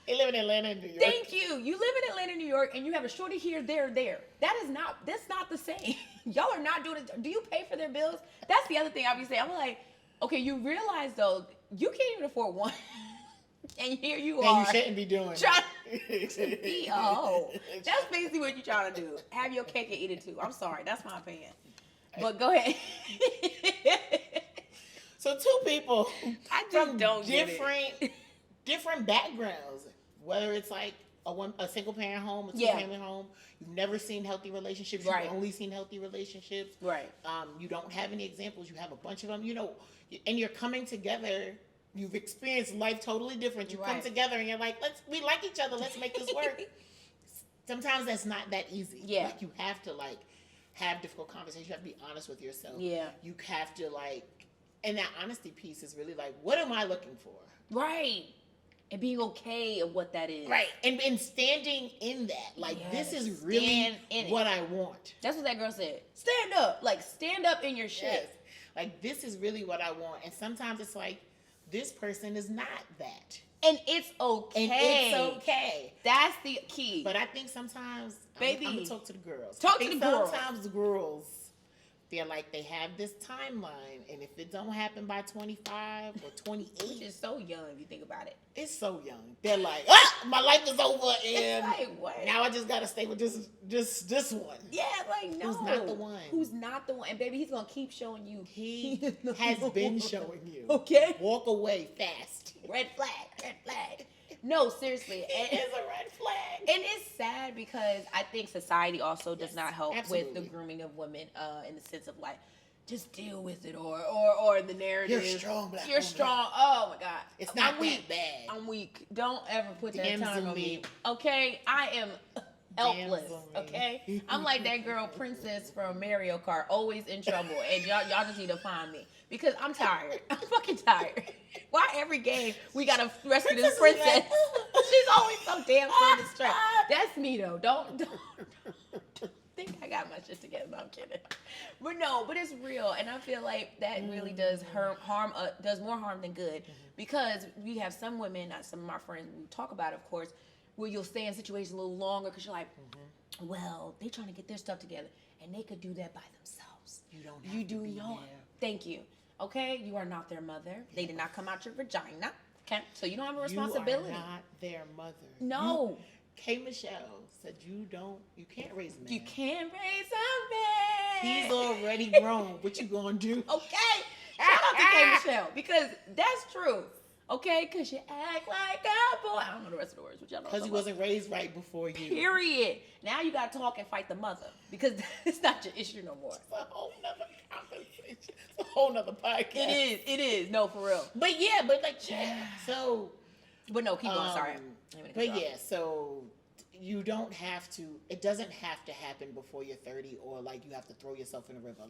They live in Atlanta and New York. Thank you. You live in Atlanta, New York, and you have a shorty here, there. That's not the same. Y'all are not doing it. Do you pay for their bills? That's the other thing I be saying. I'm like, okay, you realize though, you can't even afford one. And here you are. And you shouldn't be doing trying to be a hoe. That's basically what you're trying to do. Have your cake and eat it too. I'm sorry. That's my opinion. But go ahead. So two people I just from don't get it. different backgrounds, whether it's like a single parent home, a two family home. You've never seen healthy relationships. Right. You've only seen healthy relationships. Right. You don't have any examples. You have a bunch of them. You know, and you're coming together. You've experienced life totally different. You come together and you're like, we like each other. Let's make this work. Sometimes that's not that easy. Yeah. Like you have to have difficult conversations. You have to be honest with yourself. Yeah. You have to and that honesty piece is really what am I looking for? Right. And being okay of what that is. Right. And standing in that. This is really what I want. That's what that girl said. Stand up. Stand up in your shit. Yes. This is really what I want. And sometimes it's this person is not that. And it's okay. That's the key. But I think sometimes, baby, I'm going to talk to the girls. Sometimes the girls, they're they have this timeline. And if it don't happen by 25 or 28. Which is so young if you think about it. It's so young. They're my life is over. And what? Now I just got to stay with this one. Yeah, no. Who's not the one? Who's not the one? And baby, he's going to keep showing you. He has been showing you. Okay. Walk away fast. Red flag. No, seriously. It is a red flag. And it's sad because I think society also does not help absolutely. with the grooming of women in the sense of just deal with it or the narrative. You're strong, black You're woman. strong. Oh my God. It's not weak. that bad. I'm weak. Don't ever put that Damsel time on me. me. Okay? I am helpless. Damsel me. Okay? I'm like that girl Princess from Mario Kart, always in trouble. And y'all just need to find me. Because I'm tired. I'm fucking tired. Why every game we gotta rescue this princess? She's always so damn so distressed. That's me though. Don't think I got my shit together. No, I'm kidding. But it's real, and I feel like that really does does more harm than good, because we have some women, not some of my friends, we talk about it, of course, where you'll stay in situations a little longer because you're like, well, they trying to get their stuff together, and they could do that by themselves. You don't have to be there. Thank you. Okay, you are not their mother. They did not come out your vagina. Okay, so you don't have a responsibility. You are not their mother. No. K. Michelle said you can't raise a man. You can't raise a man. He's already grown. What you gonna do? Okay. Shout out to K. Michelle, because that's true. Okay, because you act like a boy. I don't know the rest of the words, but y'all know. Because he wasn't raised right before you. Period. Now you got to talk and fight the mother, because it's not your issue no more. It's a whole nother conversation. It's a whole nother podcast. It is. No, for real. But yeah, so. But no, keep going. Sorry. But yeah, so you don't have to. It doesn't have to happen before you're 30, or you have to throw yourself in a river.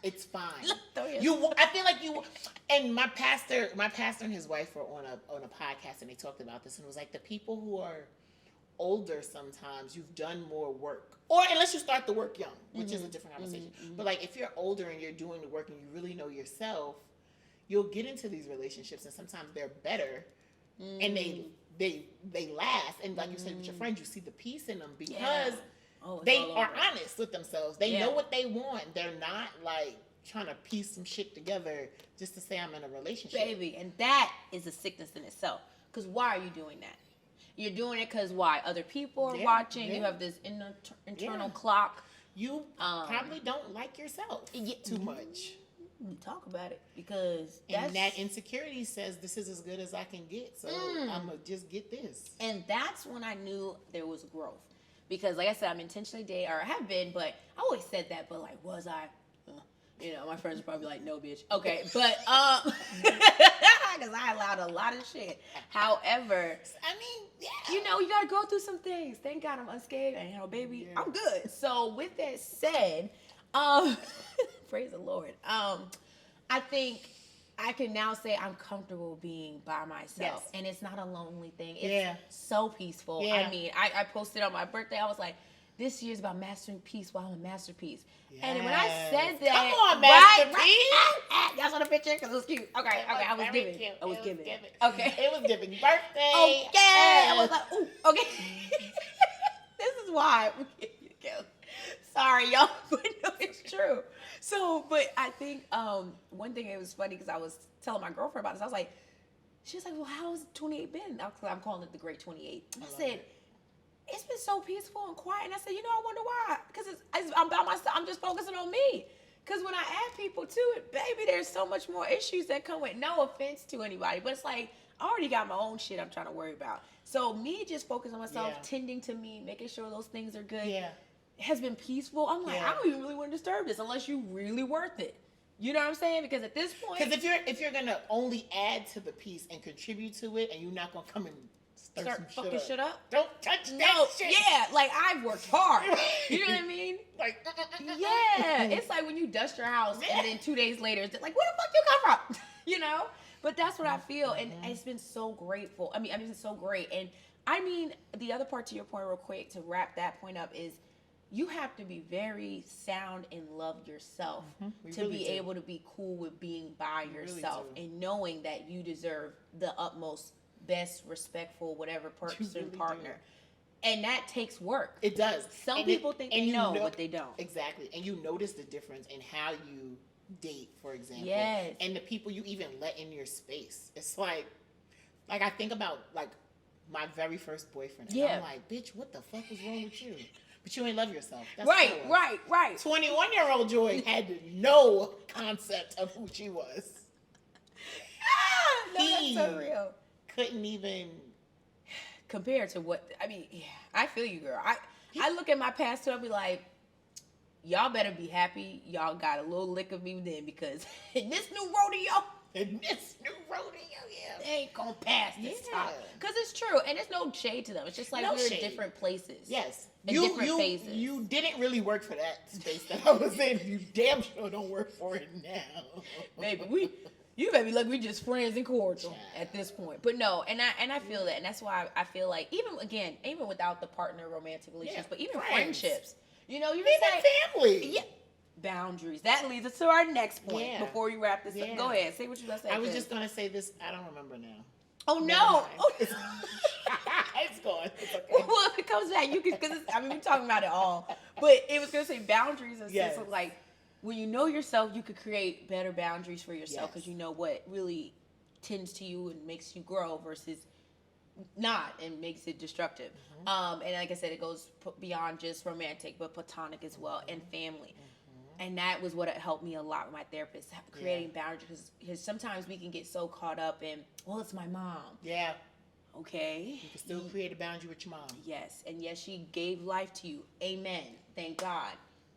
It's fine. I feel like you. And my pastor and his wife were on a podcast, and they talked about this, and it was the people who are older, sometimes you've done more work, or unless you start the work young, which is a different conversation. But if you're older and you're doing the work and you really know yourself, you'll get into these relationships, and sometimes they're better, and they last. And like you said with your friends, you see the peace in them because they are honest with themselves. They know what they want. They're not trying to piece some shit together just to say I'm in a relationship. Baby, and that is a sickness in itself. Because why are you doing that? You're doing it because why? Other people are watching. You have this internal clock. You probably don't like yourself too much. Talk about it, because and that insecurity says this is as good as I can get, so I'm gonna just get this. And that's when I knew there was growth, because like I said, I'm intentionally dating, or I have been, but I always said that, but was I? My friends are probably like, no, bitch. Okay, but because I allowed a lot of shit. However, you gotta go through some things. Thank God I'm unscathed, and baby, I'm good. So with that said, praise the Lord. I think I can now say I'm comfortable being by myself, and it's not a lonely thing. It's so peaceful. I mean, I posted on my birthday. I was like, this year's about mastering peace while I'm a masterpiece. Yes. And when I said that, come on, masterpiece. Y'all saw the picture because it was cute. Okay, I was giving. Cute. I was giving. Okay, it was giving birthday. Okay, I was like, ooh, okay. This is why we give you the count. Sorry, y'all, but no, it's true. So, but I think one thing, it was funny because I was telling my girlfriend about this. I was like, she was like, well, how's 28 been? I'm calling it the Great 28. I said, it's been so peaceful and quiet. And I said, I wonder why. Because I'm about myself. I'm just focusing on me. Because when I add people to it, baby, there's so much more issues that come with. No offense to anybody, but it's like, I already got my own shit I'm trying to worry about. So me just focusing on myself, tending to me, making sure those things are good, has been peaceful. I'm like, I don't even really want to disturb this unless you really worth it. You know what I'm saying? Because at this point, because if you're gonna only add to the piece and contribute to it, and you're not gonna come and start fucking shit up, don't touch that shit. Yeah, like I've worked hard. You know what I mean? Like, yeah, it's like when you dust your house and then 2 days later, it's like, where the fuck you come from? You know? But that's what I feel, and it's been so grateful. I mean, it's so great, and I mean, the other part to your point, real quick, to wrap that point up is, you have to be very sound and love yourself to really be able to be cool with being by yourself and knowing that you deserve the utmost, best, respectful, whatever person, really partner. And that takes work. It does. Some people think they know, but they don't. Exactly. And you notice the difference in how you date, for example. Yes. And the people you even let in your space. It's like I think about like my very first boyfriend. And I'm like, bitch, what the fuck was wrong with you? But you ain't love yourself. That's right. 21-year-old Joy had no concept of who she was. No, that's so real. Couldn't even compare to what, I mean, I feel you, girl. I look at my past too, I'll be like, y'all better be happy y'all got a little lick of me then, because in this new rodeo, they ain't gonna pass this time. Because it's true, and there's no shade to them. It's just like we're in different places. Yes. Different phases. You didn't really work for that space that I was in. You damn sure don't work for it now. Baby, you may be like we just friends and cordial at this point. But no, and I feel that, and that's why I feel like even without the partner romantic relationships, but even friendships, you know, family. Yeah. Boundaries. That leads us to our next point before we wrap this up. Go ahead. Say what you got to say. I was just going to say this. I don't remember now. Oh, no. It's gone. It's okay. Well, if it comes back, you can, because we're talking about it all. But it was going to say boundaries in sense of like, when you know yourself, you could create better boundaries for yourself because you know what really tends to you and makes you grow versus not and makes it destructive. And like I said, it goes beyond just romantic, but platonic as well, and family. And that was what helped me a lot with my therapist, creating boundaries. Because sometimes we can get so caught up in, well, it's my mom. Yeah. Okay. You can still create a boundary with your mom. Yes. And yes, she gave life to you. Amen. Thank God.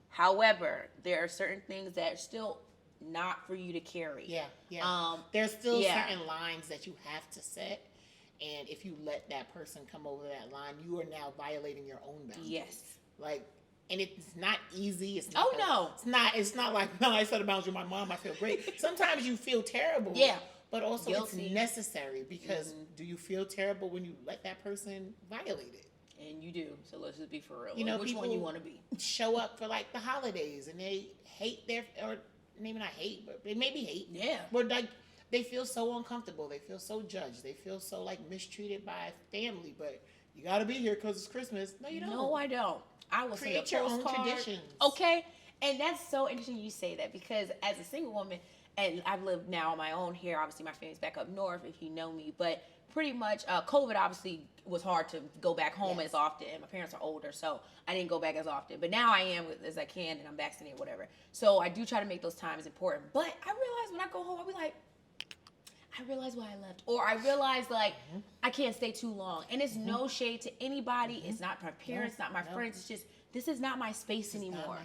However, there are certain things that are still not for you to carry. Yeah. There's still certain lines that you have to set. And if you let that person come over that line, you are now violating your own boundaries. Yes. Like, and it's not easy. It's not It's not like, no, I set a boundary with my mom, I feel great. Sometimes you feel terrible. Yeah. But also it's necessary because do you feel terrible when you let that person violate it? And you do. So let's just be for real. You know, which one you want to be? Show up for like the holidays and they hate or maybe not hate, but they maybe hate. Yeah. But like they feel so uncomfortable. They feel so judged. They feel so like mistreated by family. But you got to be here because it's Christmas. No, you don't. No, I don't. I will create your own traditions. Okay. And that's so interesting you say that because as a single woman, and I've lived now on my own here, obviously my family's back up north if you know me, but pretty much COVID obviously was hard to go back home as often. My parents are older, so I didn't go back as often. But now I am as I can, and I'm vaccinated, whatever. So I do try to make those times important. But I realize when I go home, I'll be like, I realize why I left. Or I realize, like, I can't stay too long. And it's no shade to anybody. It's not my parents, not my friends. It's just, this is not my space anymore.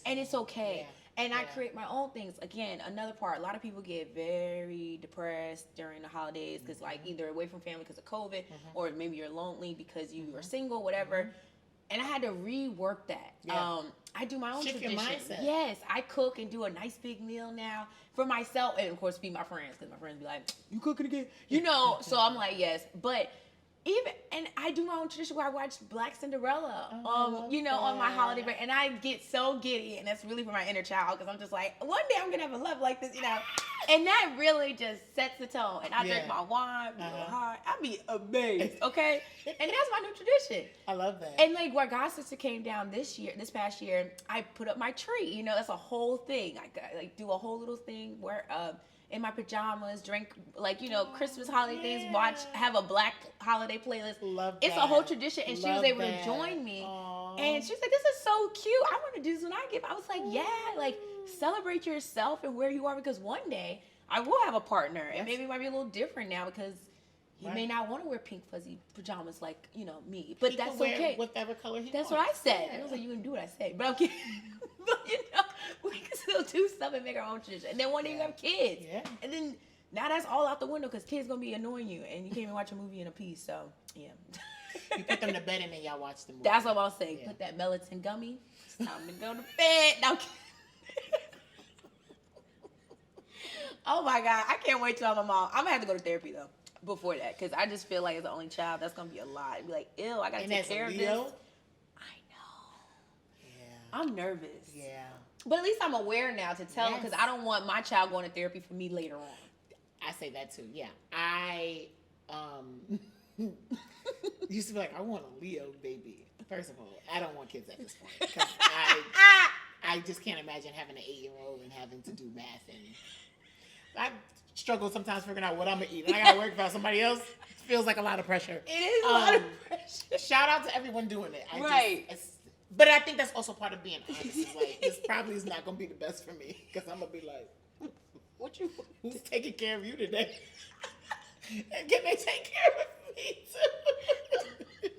And it's okay. Yeah. And I create my own things. Again, another part, a lot of people get very depressed during the holidays because, like, either away from family because of COVID or maybe you're lonely because you are single, whatever. And I had to rework that. Yeah. I do my own tradition. Your mindset. Yes, I cook and do a nice big meal now for myself, and of course feed my friends because my friends be like, "You cooking again?" You know. So I'm like, yes, but and I do my own tradition where I watch Black Cinderella, Oh, on my holiday break, and I get so giddy, and that's really for my inner child, because I'm just like, one day I'm gonna have a love like this, and that really just sets the tone. And I drink my wine, be real hard, I'll be amazed, okay? And that's my new tradition. I love that. And like, where God Sister came down this past year, I put up my tree. That's a whole thing. I do a whole little thing where in my pajamas, drink Christmas holiday things, have a Black holiday playlist. Love it's that. a whole tradition, and she was able that. to join me. Aww. And she was like, "This is so cute. I want to do this when I get." I was like, "Yeah, like celebrate yourself and where you are, because one day I will have a partner, and maybe it might be a little different now because he may not want to wear pink fuzzy pajamas like me, but that's okay. Whatever color he That's wants. what I said. And I was like, you can do what I say, but I'm kidding. But we can still do stuff and make our own tradition. And then one day you have kids, and then now that's all out the window because kids gonna be annoying you, and you can't even watch a movie in a piece. So yeah. You put them to bed and then y'all watch the movie. That's what I'll say. Put that melatonin gummy. It's time to go to bed. No. Oh my God, I can't wait till I'm a mom. I'm gonna have to go to therapy though before that, because I just feel like as the only child, that's gonna be a lot. I'd be like, ew, I gotta take care of this. I know. Yeah. I'm nervous. Yeah. But at least I'm aware now to tell them, because I don't want my child going to therapy for me later on. I say that too. Yeah. I used to be like, I want a Leo baby. First of all, I don't want kids at this point, because I just can't imagine having an 8-year-old and having to do math, and I struggle sometimes figuring out what I'm gonna eat, and I gotta work for somebody else. It feels like a lot of pressure. It is a lot of pressure. Shout out to everyone doing it. Right. But I think that's also part of being honest. It's like, this probably is not gonna be the best for me, because I'm gonna be like, who's taking care of you today? And can they take care of me too?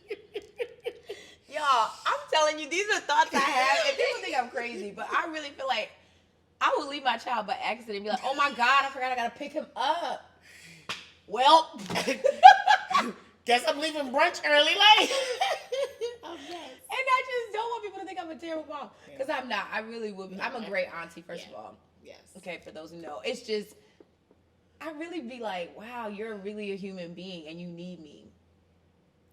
Y'all, I'm telling you, these are thoughts I have, and people think I'm crazy, but I really feel like I would leave my child by accident and be like, oh my God, I forgot I gotta pick him up. Well, guess I'm leaving brunch early, like. And I just don't want people to think I'm a terrible mom, because I'm not. I really would be. I'm a great auntie, first of all. Yes. Okay, for those who know. It's just, I really be like, wow, you're really a human being and you need me.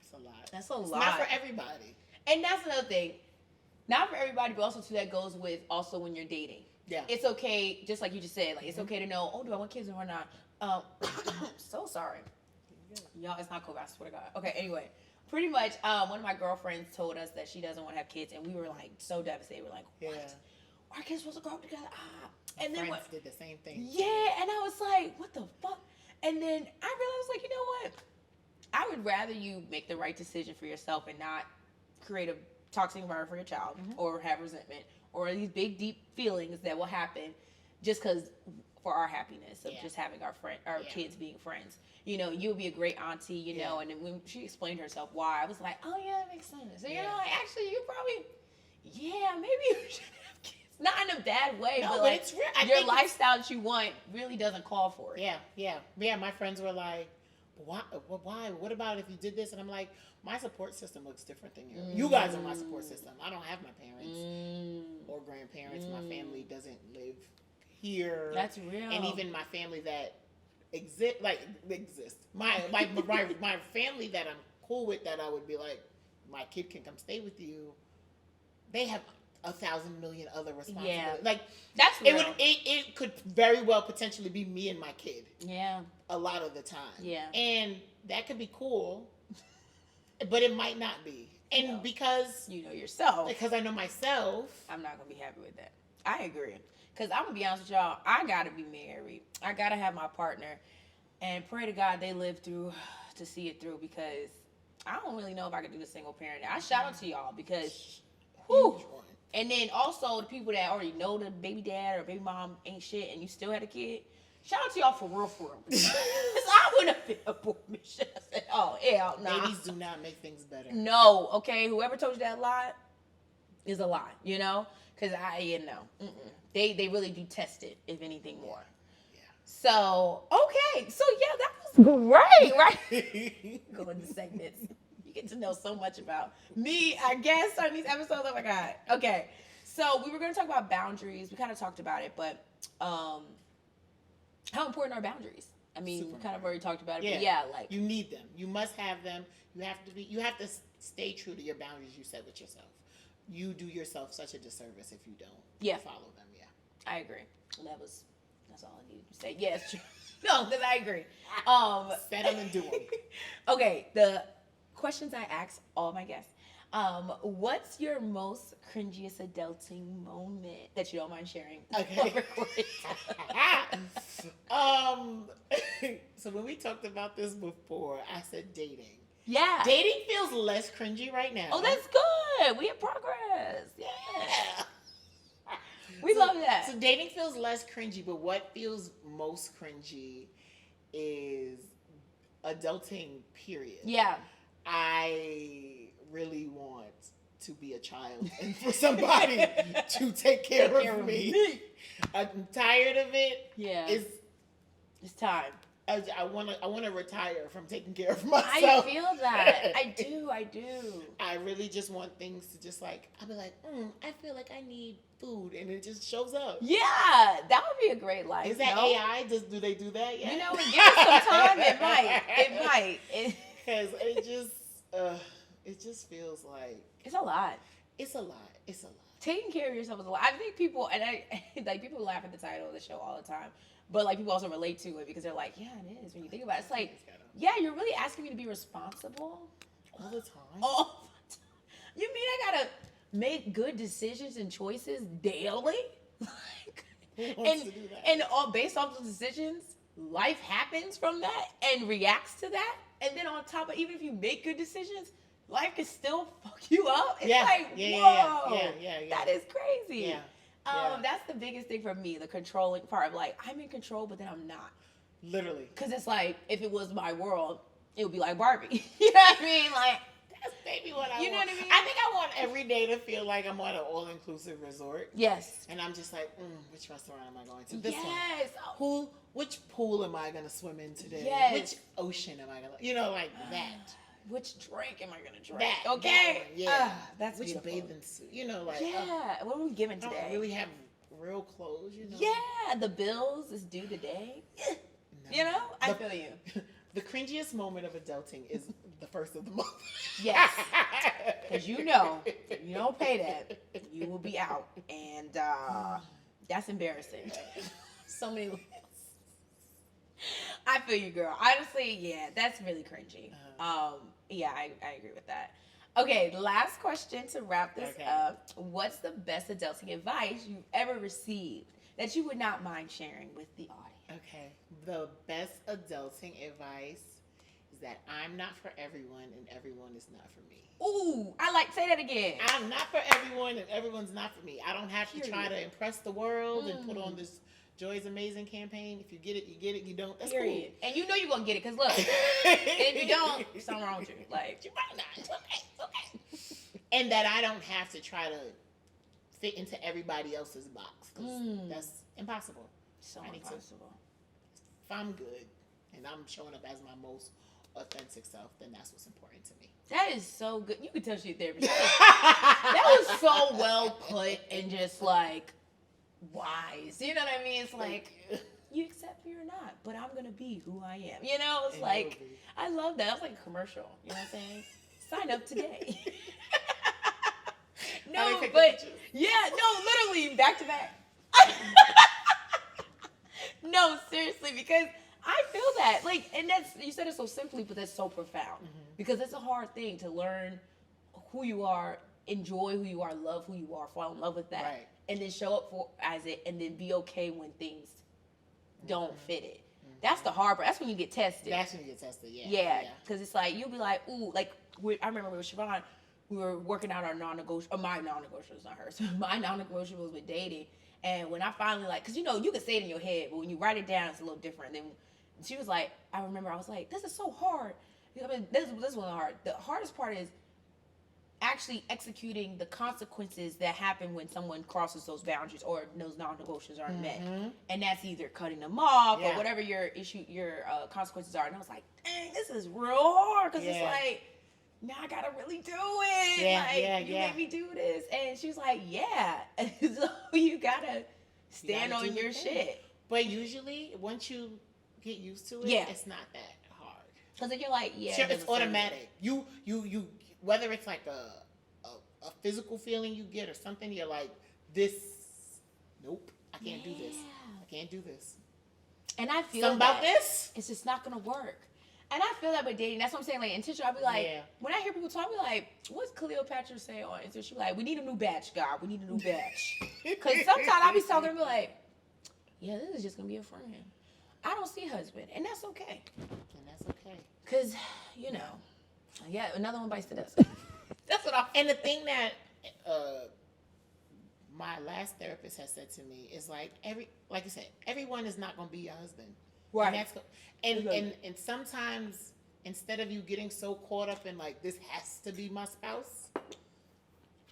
It's a lot. That's a lot. Not for everybody. And that's another thing. Not for everybody, but also too, that goes with also when you're dating. Yeah. It's okay, just like you just said, like it's okay to know, do I want kids or not? So sorry. Y'all, it's not cool, I swear to God. Okay, anyway. Pretty much, one of my girlfriends told us that she doesn't want to have kids, and we were like so devastated. We're like, what? Our kids supposed to grow up together? And then friends did the same thing. Yeah, and I was like, what the fuck? And then I realized, like, you know what? I would rather you make the right decision for yourself and not create a toxic environment for your child, or have resentment, or these big, deep feelings that will happen just because for our happiness of just having our kids being friends. You'll be a great auntie, and then when she explained herself why, I was like, oh yeah, that makes sense. So, actually you probably, maybe you should have kids. Not in a bad way, but like, it's real. your lifestyle that you want really doesn't call for it. Yeah, my friends were like, why? What about if you did this? And I'm like, my support system looks different than yours. You guys are my support system. I don't have my parents or grandparents. My family doesn't live here. That's real. And even my family that exist. My family that I'm cool with, that I would be like, my kid can come stay with you. They have 1,000 million other responsibilities. Yeah. Like, that's real. It could very well potentially be me and my kid. Yeah. A lot of the time. Yeah. And that could be cool, but it might not be. And because you know yourself. Because I know myself. I'm not going to be happy with that. I agree. Because I'm going to be honest with y'all, I got to be married. I got to have my partner. And pray to God they live through to see it through, because I don't really know if I could do the single parent. I shout out to y'all, because whew. And then also the people that already know the baby dad or baby mom ain't shit and you still had a kid, shout out to y'all for real. Because I wouldn't have been a poor mission. I said, oh, hell no. Babies do not make things better. No, okay? Whoever told you that lie is a lie, Because they really do test it, if anything more. Yeah. So, okay. So, yeah, that was great, right? Go into segments. Get to know so much about me, I guess, on these episodes. Oh my God. Okay. So we were going to talk about boundaries. We kind of talked about it, but how important are boundaries? I mean, Super we kind of already talked about it, but like you need them. You must have them. You have to stay true to your boundaries you set with yourself. You do yourself such a disservice if you don't follow them. Yeah, I agree. That's all I needed to say. Yeah, it's true. No, because I agree. Set them and do them. Okay, the questions I ask all my guests. What's your most cringiest adulting moment that you don't mind sharing? Okay. So when we talked about this before, I said dating. Yeah. Dating feels less cringy right now. Oh, that's good. We in progress. Yeah. We love that. So dating feels less cringy, but what feels most cringy is adulting, period. Yeah. I really want to be a child and for somebody to take care of me. I'm tired of it. Yeah. It's time. I want to retire from taking care of myself. I feel that. I do. I really just want things to just like, I'll be like, I feel like I need food, and it just shows up. Yeah, that would be a great life. Is that AI? Do they do that? Yeah. You know, give it some time. It might. Because it just feels like it's a lot. It's a lot. Taking care of yourself is a lot. I think people, and people laugh at the title of the show all the time. But, like, people also relate to it because they're like, yeah, it is. When you think about it, it's like, yeah, you're really asking me to be responsible? All the time? All the time. You mean I gotta make good decisions and choices daily? Who wants to do that? And all based off those decisions, life happens from that and reacts to that. And then on top of, even if you make good decisions, life can still fuck you up. It's whoa, that is crazy. Yeah. That's the biggest thing for me, the controlling part of like, I'm in control, but then I'm not. Literally. Because it's like, if it was my world, it would be like Barbie. You know what I mean? Like, that's maybe what I want. You know what I mean? I think I want every day to feel like I'm on an all-inclusive resort. Yes. And I'm just like, which restaurant am I going to? This one. Which pool am I going to swim in today? Yes. Which ocean am I going to, like that. Which drink am I going to drink? That, okay. That's which beautiful. Bathing suit, like. Yeah. What are we giving today? I don't really have real clothes, Yeah. The bills is due today. No. I feel you. The cringiest moment of adulting is the first of the month. Yes. Because if you don't pay that, you will be out. And that's embarrassing. So many ways. I feel you, girl. Honestly, yeah, that's really cringy. Yeah, I agree with that. Okay, last question to wrap this up. What's the best adulting advice you've ever received that you would not mind sharing with the audience? Okay, the best adulting advice is that I'm not for everyone and everyone is not for me. Ooh, say that again. I'm not for everyone and everyone's not for me. I don't have to try to impress the world and put on this Joy's Amazing campaign. If you get it, you get it. You don't, that's cool. And you know you're going to get it because look, if you don't, something wrong with you. Like, you might not. It's okay. And that I don't have to try to fit into everybody else's box because that's impossible. So impossible. If I'm good and I'm showing up as my most authentic self, then that's what's important to me. That is so good. You could tell she's a therapist. That was so well put and just like wise. You know what I mean? It's like you accept me or not, but I'm gonna be who I am. It's and like I love that. That's like a commercial. You know what I'm saying? Sign up today. No, but literally back to back. No, seriously, because I feel that. Like, and you said it so simply, but that's so profound. Because it's a hard thing to learn who you are, enjoy who you are, love who you are, fall in love with that, and then show up as it, and then be okay when things don't fit it. That's the hard part. That's when you get tested. That's when you get tested, Yeah, because it's like, you'll be like, ooh, like, I remember with Siobhan, we were working out our non-negotiables, my non-negotiables, not hers. My non-negotiables with dating. And when I finally, like, because, you can say it in your head, but when you write it down, it's a little different. Then she was like, I remember I was like, this is so hard. I mean, this one hard. The hardest part is actually executing the consequences that happen when someone crosses those boundaries or those non-negotiables aren't met. And that's either cutting them off or whatever your consequences are. And I was like, dang, this is real hard because it's like, now I gotta really do it. You made me do this. And she was like, yeah. So you gotta stand on your shit. But usually, once you get used to it, it's not that hard. Because then you're like, sure, it's automatic. You whether it's like a physical feeling you get or something, you're like, this, nope, I can't do this. I can't do this. And I feel something about this, it's just not gonna work. And I feel that with dating. That's what I'm saying. Like, intentional, I'll be like, when I hear people talk, I'll be like, what's Cleopatra say on Instagram? She'll be like, we need a new batch, God. We need a new batch. Because sometimes I'll be talking and be like, yeah, this is just going to be a friend. I don't see husband. And that's okay. Because, you know, another one bites the dust. That's what I'm... And the thing that my last therapist has said to me is like I said, everyone is not going to be your husband. Right. And sometimes instead of you getting so caught up in like, this has to be my spouse,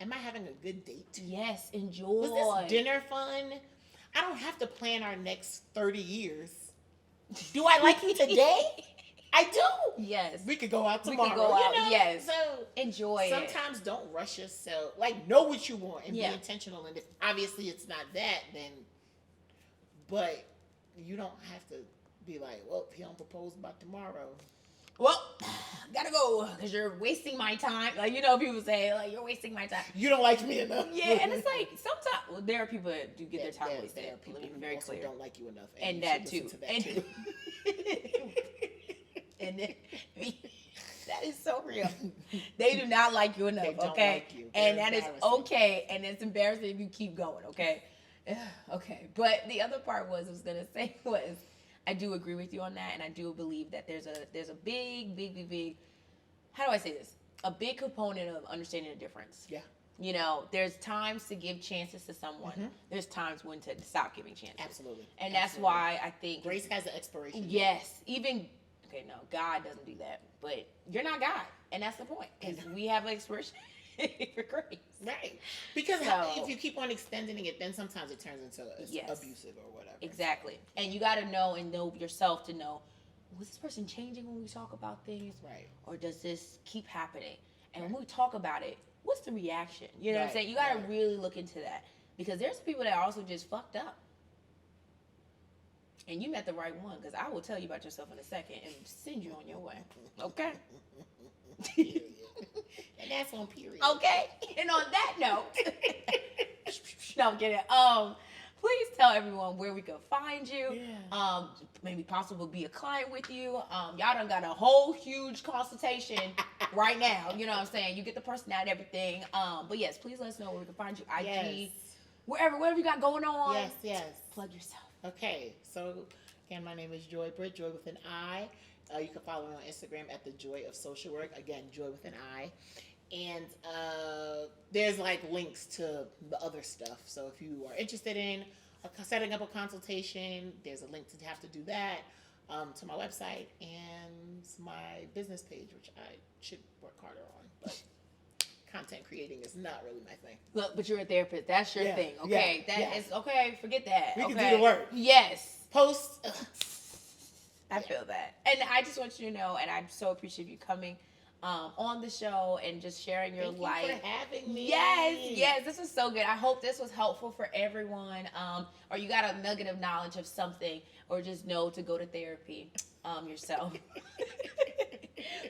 am I having a good date? Yes, enjoy. Was this dinner fun? I don't have to plan our next 30 years. Do I like you today? I do. Yes. We could go out tomorrow. We could go out, you know? yes. So enjoy sometimes don't rush yourself. Like, know what you want and be intentional. And if obviously it's not that, then, but you don't have to be like, well, he don't propose by tomorrow. Well, gotta go because you're wasting my time. Like, you know, people say, like, you're wasting my time. You don't like me enough. Yeah, and it's like, sometimes, well, there are people that do get their time wasted. There are people who very clear. Don't like you enough. And that too. And then, that is so real. They do not like you enough, okay? Like you. And that is okay. And it's embarrassing if you keep going, okay? Okay. But the other part was I do agree with you on that, and I do believe that there's a big, how do I say this? A big component of understanding the difference. Yeah. You know, there's times to give chances to someone. Mm-hmm. There's times when to stop giving chances. Absolutely. And that's why I think grace has an expiration. Yes. No, God doesn't do that. But you're not God, and that's the point. Because we have an expiration for grace. Right. Because if you keep on extending it, then sometimes it turns into abusive or whatever. Exactly. And you got to know yourself to know, was this person changing when we talk about things? Right. Or does this keep happening? And when we talk about it, what's the reaction? You know what I'm saying? You got to really look into that. Because there's people that are also just fucked up. And you met the right one, because I will tell you about yourself in a second and send you on your way. Okay? And that's on period. Okay? And on that note, no, I'm kidding. Please tell everyone where we can find you. Yeah. Maybe possible be a client with you. Y'all done got a whole huge consultation right now. You know what I'm saying? You get the person out, everything. But yes, please let us know where we can find you. IG, wherever you got going on. Yes. Plug yourself. Okay, so again, my name is Joy Britt, Joy with an I. You can follow me on Instagram at The Joy of Social Work. Again, Joy with an I. And there's like links to the other stuff. So if you are interested in setting up a consultation, there's a link to have to do that, to my website and my business page, which I should work harder on. But content creating is not really my thing. Look, but you're a therapist. That's your thing, okay? That is okay. Forget that. We can do the work. Yes. Post. I feel that, and I just want you to know, and I'm so appreciative you coming on the show and just sharing your life. Thank you for having me. Yes, this was so good. I hope this was helpful for everyone. Or you got a nugget of knowledge of something, or just know to go to therapy yourself.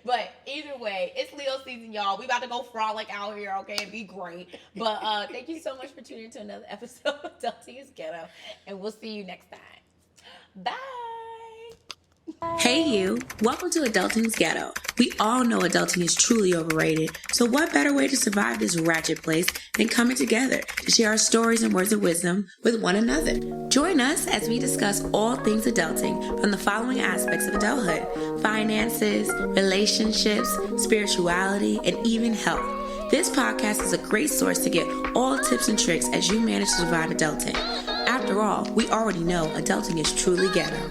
But either way, it's Leo season, y'all. We about to go frolic out here, okay, and be great. But thank you so much for tuning into another episode of Adulting is Ghetto, and we'll see you next time. Bye. Hey you, welcome to Adulting is Ghetto. We all know adulting is truly overrated, so what better way to survive this ratchet place than coming together to share our stories and words of wisdom with one another. Join us as we discuss all things adulting from the following aspects of adulthood: finances, relationships, spirituality, and even health. This podcast is a great source to get all tips and tricks as you manage to survive adulting. After all, we already know adulting is truly ghetto.